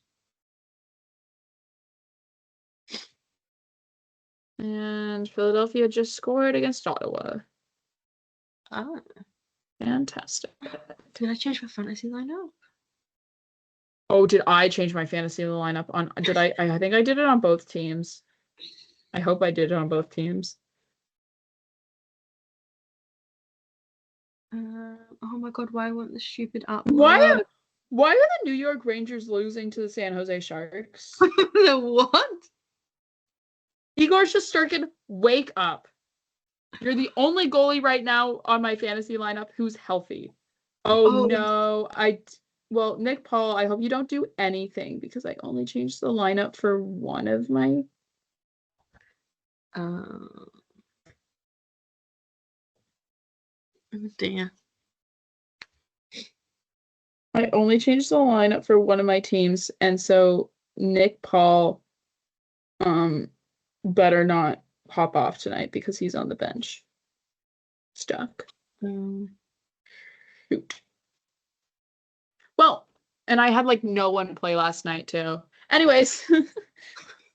And Philadelphia just scored against Ottawa. Oh. Fantastic. Did I change my fantasy lineup? Oh, did I change my fantasy lineup on? Did I think I did it on both teams. I hope I did it on both teams. Oh my god, why won't the stupid app Why are the New York Rangers losing to the San Jose Sharks? What? Igor Shesterkin, wake up. You're the only goalie right now on my fantasy lineup who's healthy. Oh no, well, Nick Paul, I hope you don't do anything because I only changed the lineup for one of my. Dear. I only changed the lineup for one of my teams, and so Nick Paul better not hop off tonight because he's on the bench. Stuck. Shoot. Well, and I had like no one play last night too. Anyways,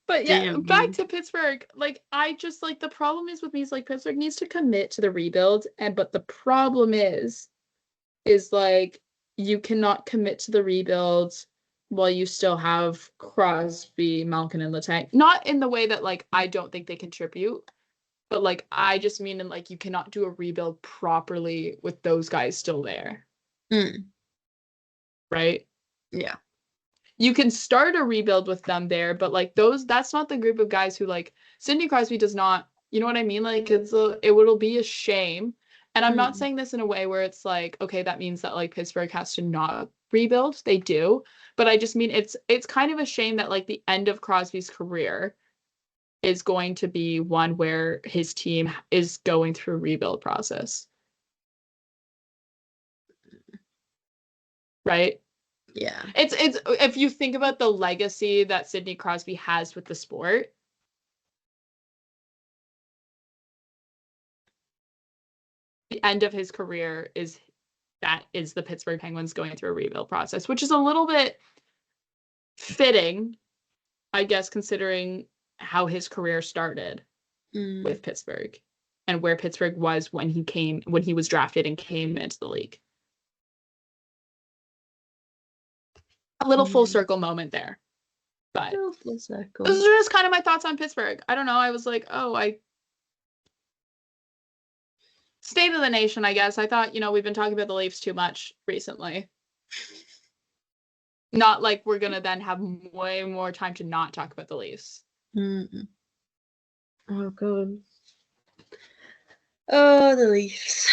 but yeah, Damn. back to Pittsburgh. Like I just like the problem is with me is like Pittsburgh needs to commit to the rebuild, and but the problem is like you cannot commit to the rebuild while you still have Crosby, Malkin, and Letang. Not in the way that like I don't think they contribute, but like I just mean in like you cannot do a rebuild properly with those guys still there. Right? Yeah. You can start a rebuild with them there, but like that's not the group of guys who like Sidney Crosby does not, you know what I mean? Like it'll be a shame. And I'm not saying this in a way where it's like, okay, that means that like Pittsburgh has to not rebuild. They do. But I just mean it's kind of a shame that like the end of Crosby's career is going to be one where his team is going through a rebuild process. Right? Yeah. It's if you think about the legacy that Sidney Crosby has with the sport, the end of his career is the Pittsburgh Penguins going through a rebuild process, which is a little bit fitting, I guess, considering how his career started with Pittsburgh and where Pittsburgh was when he was drafted and came into the league. A little full circle moment there. But full circle. Those are just kind of my thoughts on Pittsburgh. I don't know. I was like, State of the nation, I guess. I thought, we've been talking about the Leafs too much recently. Not like we're going to then have way more time to not talk about the Leafs. Oh, God. Oh, the Leafs.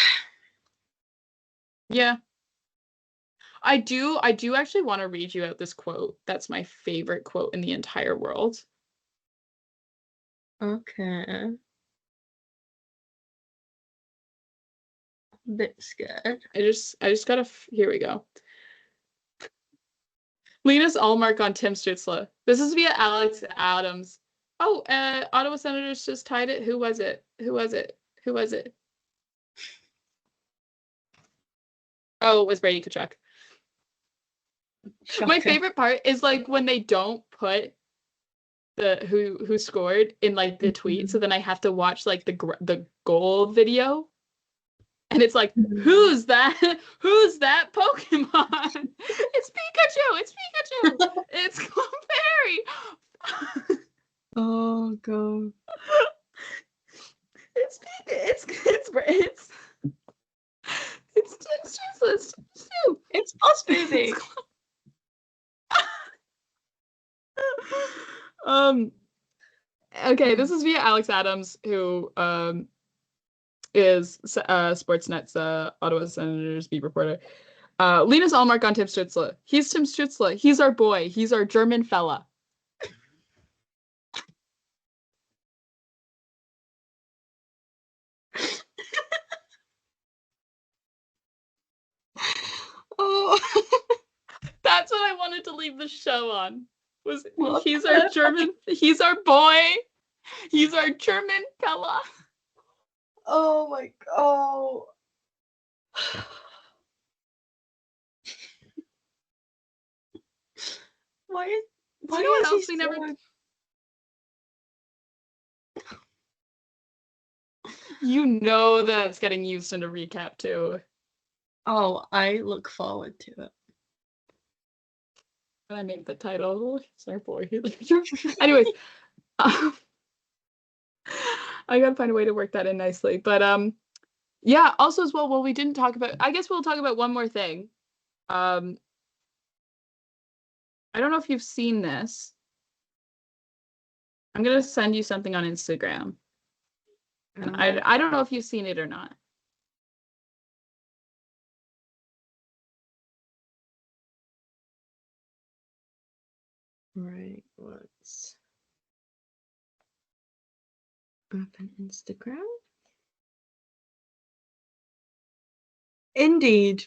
Yeah. I do actually want to read you out this quote. That's my favorite quote in the entire world. Okay. A bit scared. I just gotta, here we go. Linus Allmark on Tim Stützle. This is via Alex Adams. Oh, Ottawa Senators just tied it. Who was it? Oh, it was Brady Tkachuk. Shocking. My favorite part is like when they don't put the who scored in like the tweet, so then I have to watch like the goal video, and it's like, who's that? Who's that Pokemon? It's Pikachu! It's Clefairy! Oh, God. It's Boss Baby. Okay, this is via Alex Adams, who is Sportsnet's Ottawa Senators beat reporter. Linus Allmark on Tim Stützle. He's Tim Stützle. He's our boy. He's our German fella. Oh. That's what I wanted to leave the show on. He's our German, he's our boy. He's our German fella. Oh my God. Why is he never? You know that it's getting used in a recap too. Oh, I look forward to it. I made the title. It's our boy. Anyways, I gotta find a way to work that in nicely. But yeah. Also, as well, we didn't talk about. I guess we'll talk about one more thing. I don't know if you've seen this. I'm gonna send you something on Instagram. And I don't know if you've seen it or not. Right, let's open Instagram. Indeed.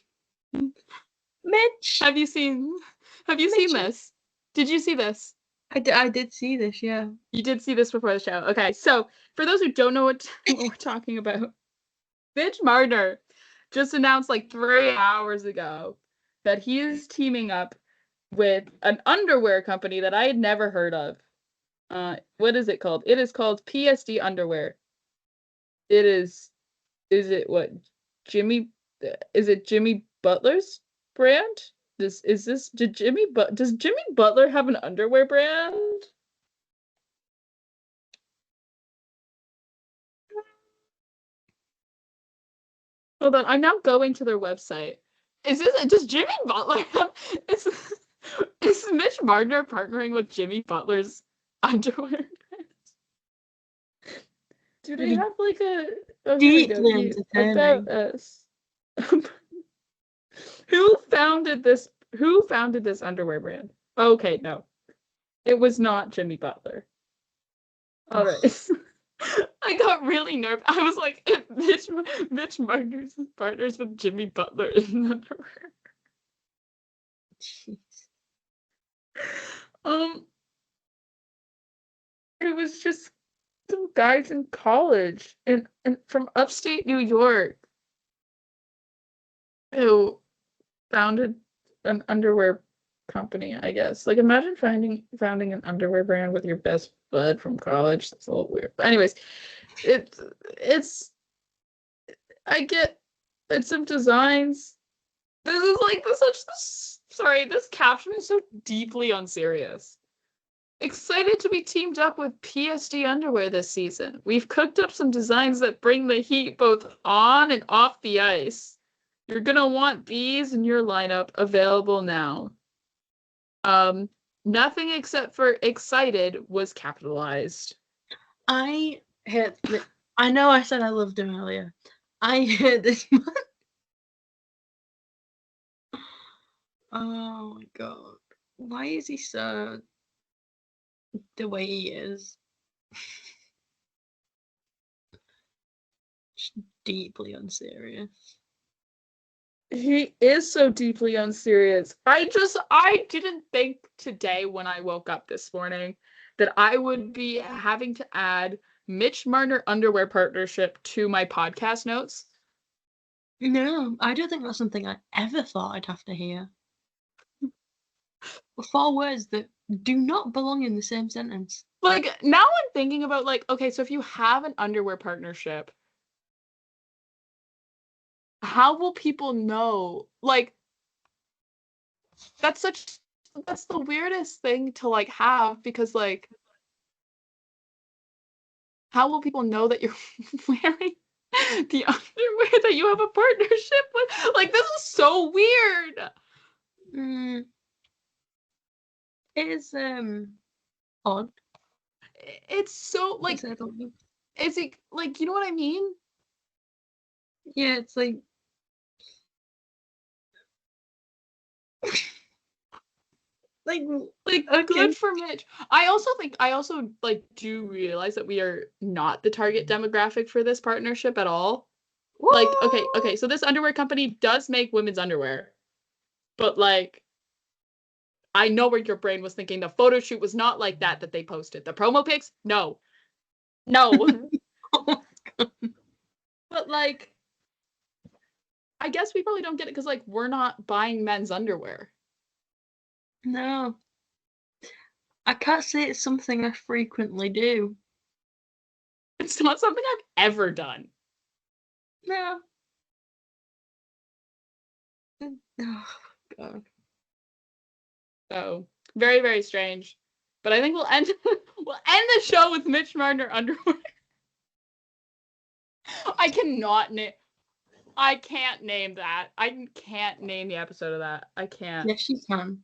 Mitch! Have you seen this? Did you see this? I did see this, yeah. You did see this before the show. Okay, so for those who don't know what we're talking about, Mitch Marner just announced like 3 hours ago that he is teaming up with an underwear company that I had never heard of. What is it called? It is called PSD Underwear. Is it what Jimmy is it Jimmy Butler's brand? Does Jimmy Butler have an underwear brand? Hold on, I'm now going to their website. Does Jimmy Butler have is is Mitch Marner partnering with Jimmy Butler's underwear brand? Do they have like a here we go. Deeply About entertaining. us. Who founded this underwear brand? Okay, no. It was not Jimmy Butler. All right. I got really nervous. I was like, Mitch Marner's partners with Jimmy Butler in underwear. Jeez. It was just some guys in college and from upstate New York who founded an underwear company, I guess. Like, imagine founding an underwear brand with your best bud from college. That's a little weird. But anyways, it's I get it's some designs. This is like this caption is so deeply unserious. Excited to be teamed up with PSD Underwear this season. We've cooked up some designs that bring the heat both on and off the ice. You're gonna want these in your lineup, available now. Nothing except for excited was capitalized. I know I said I loved him earlier. I hate this man. Oh my god. Why is he so the way he is? Just deeply unserious. He is so deeply unserious. I didn't think today when I woke up this morning that I would be having to add Mitch Marner underwear partnership to my podcast notes. No, I don't think that's something I ever thought I'd have to hear. 4 words that do not belong in the same sentence. Like, now I'm thinking about, like, okay, so if you have an underwear partnership, how will people know? Like, that's the weirdest thing to, like, have, because, like, how will people know that you're wearing the underwear that you have a partnership with? Like, this is so weird. It is odd. It's so, like, is it, like, you know what I mean? Yeah, it's like like okay. Good for Mitch. I also like do realize that we are not the target demographic for this partnership at all. What? Like, okay, so this underwear company does make women's underwear, but like, I know where your brain was thinking. The photo shoot was not like that they posted. The promo pics, no. Oh my god. But like, I guess we probably don't get it because like we're not buying men's underwear. No. I can't say it's something I frequently do. It's not something I've ever done. No. Oh god. So very, very strange. But I think we'll end the show with Mitch Marner underwear. I can't name that. I can't name the episode of that. I can't. Yes, you can.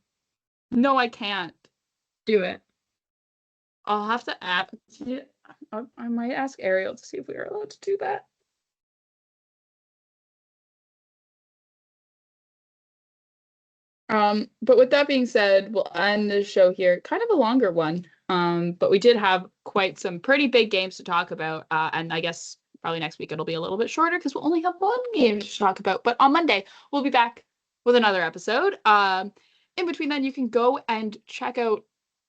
No, I can't. Do it. I'll have to ask. I might ask Ariel to see if we are allowed to do that. But with that being said, we'll end the show here. Kind of a longer one. But we did have quite some pretty big games to talk about. And I guess probably next week it'll be a little bit shorter because we'll only have one game to talk about. But on Monday, we'll be back with another episode. In between then, you can go and check out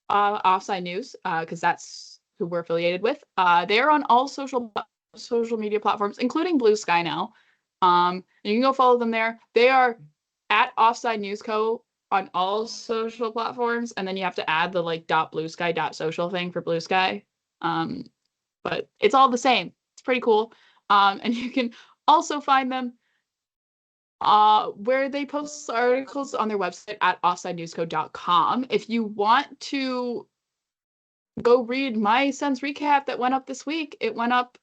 Offside News, because that's who we're affiliated with. They're on all social media platforms, including Blue Sky now. And you can go follow them there. They are at Offside News Co. on all social platforms, and then you have to add the like .bluesky.social thing for Blue Sky. But it's all the same. It's pretty cool. And you can also find them where they post articles on their website at offsidenewsco.com. If you want to go read my son's recap that went up this week, it went up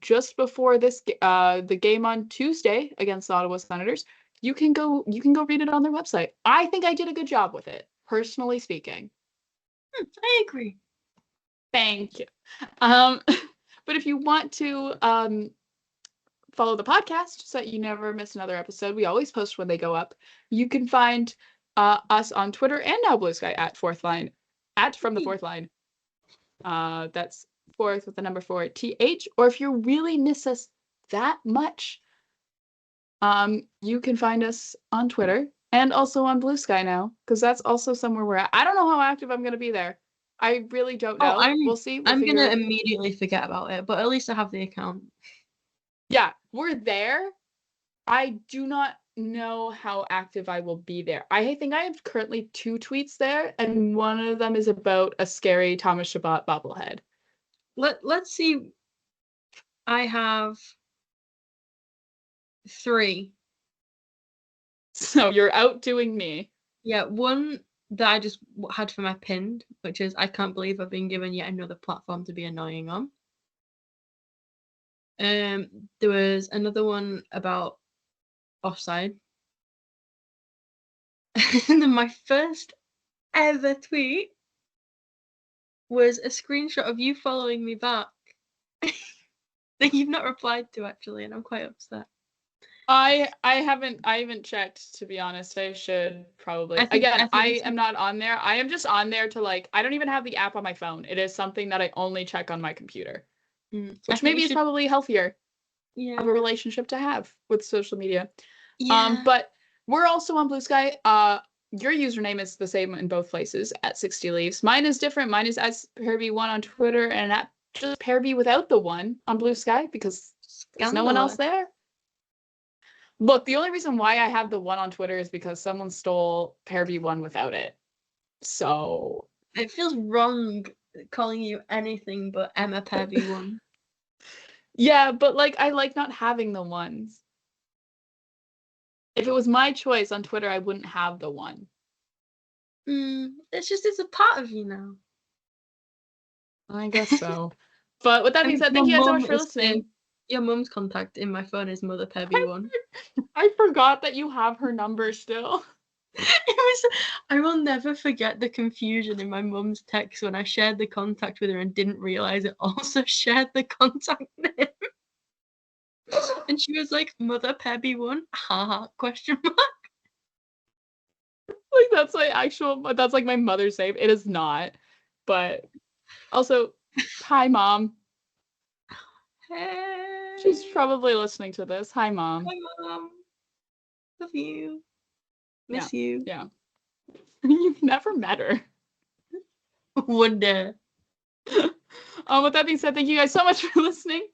just before this the game on Tuesday against the Ottawa Senators. You can go read it on their website. I think I did a good job with it, personally speaking. I agree. Thank you. But if you want to follow the podcast so that you never miss another episode, we always post when they go up. You can find us on Twitter and now Blue Sky at Fourth Line, at From the Fourth Line. That's fourth with the number 4 TH. Or if you really miss us that much, you can find us on Twitter and also on Blue Sky now, because that's also somewhere we're at. I don't know how active I'm going to be there. I really don't know. We'll see. I'm going to immediately forget about it, but at least I have the account. Yeah, we're there. I do not know how active I will be there. I think I have currently 2 tweets there, and one of them is about a scary Thomas Chabot bobblehead. Let's see. I have 3. So you're outdoing me. Yeah, one that I just had for my pinned, which is I can't believe I've been given yet another platform to be annoying on. There was another one about offside. And then my first ever tweet was a screenshot of you following me back that you've not replied to, actually, and I'm quite upset. I haven't checked, to be honest. I should probably. I am not on there. I am just on there to like, I don't even have the app on my phone. It is something that I only check on my computer. Which maybe is probably healthier of a relationship to have with social media. Yeah. But we're also on Blue Sky. Your username is the same in both places, at 60 Leaves. Mine is different. Mine is at PearB1 on Twitter and at just PearB without the 1 on Blue Sky, because there's no one else there. Look, the only reason why I have the 1 on Twitter is because someone stole PearB1 without it. So it feels wrong calling you anything but Emma PearB1. Yeah, but like I like not having the 1s. If it was my choice on Twitter, I wouldn't have the 1. It's a part of you now. I guess so. But with that being said, thank you guys so much for listening. Your mum's contact in my phone is Mother PearB1. I forgot that you have her number still. I will never forget the confusion in my mum's text when I shared the contact with her and didn't realize it also shared the contact name. And she was like, Mother PearB1? Haha, question mark. Like that's like my mother's name. It is not. But also, hi mom. Hey. She's probably listening to this. Hi mom. Hi mom. Love you. Miss you. Yeah. You've never met her. One day. With that being said, thank you guys so much for listening.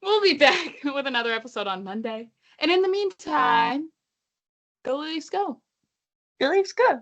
We'll be back with another episode on Monday. And in the meantime, go Leafs go. Go Leafs go.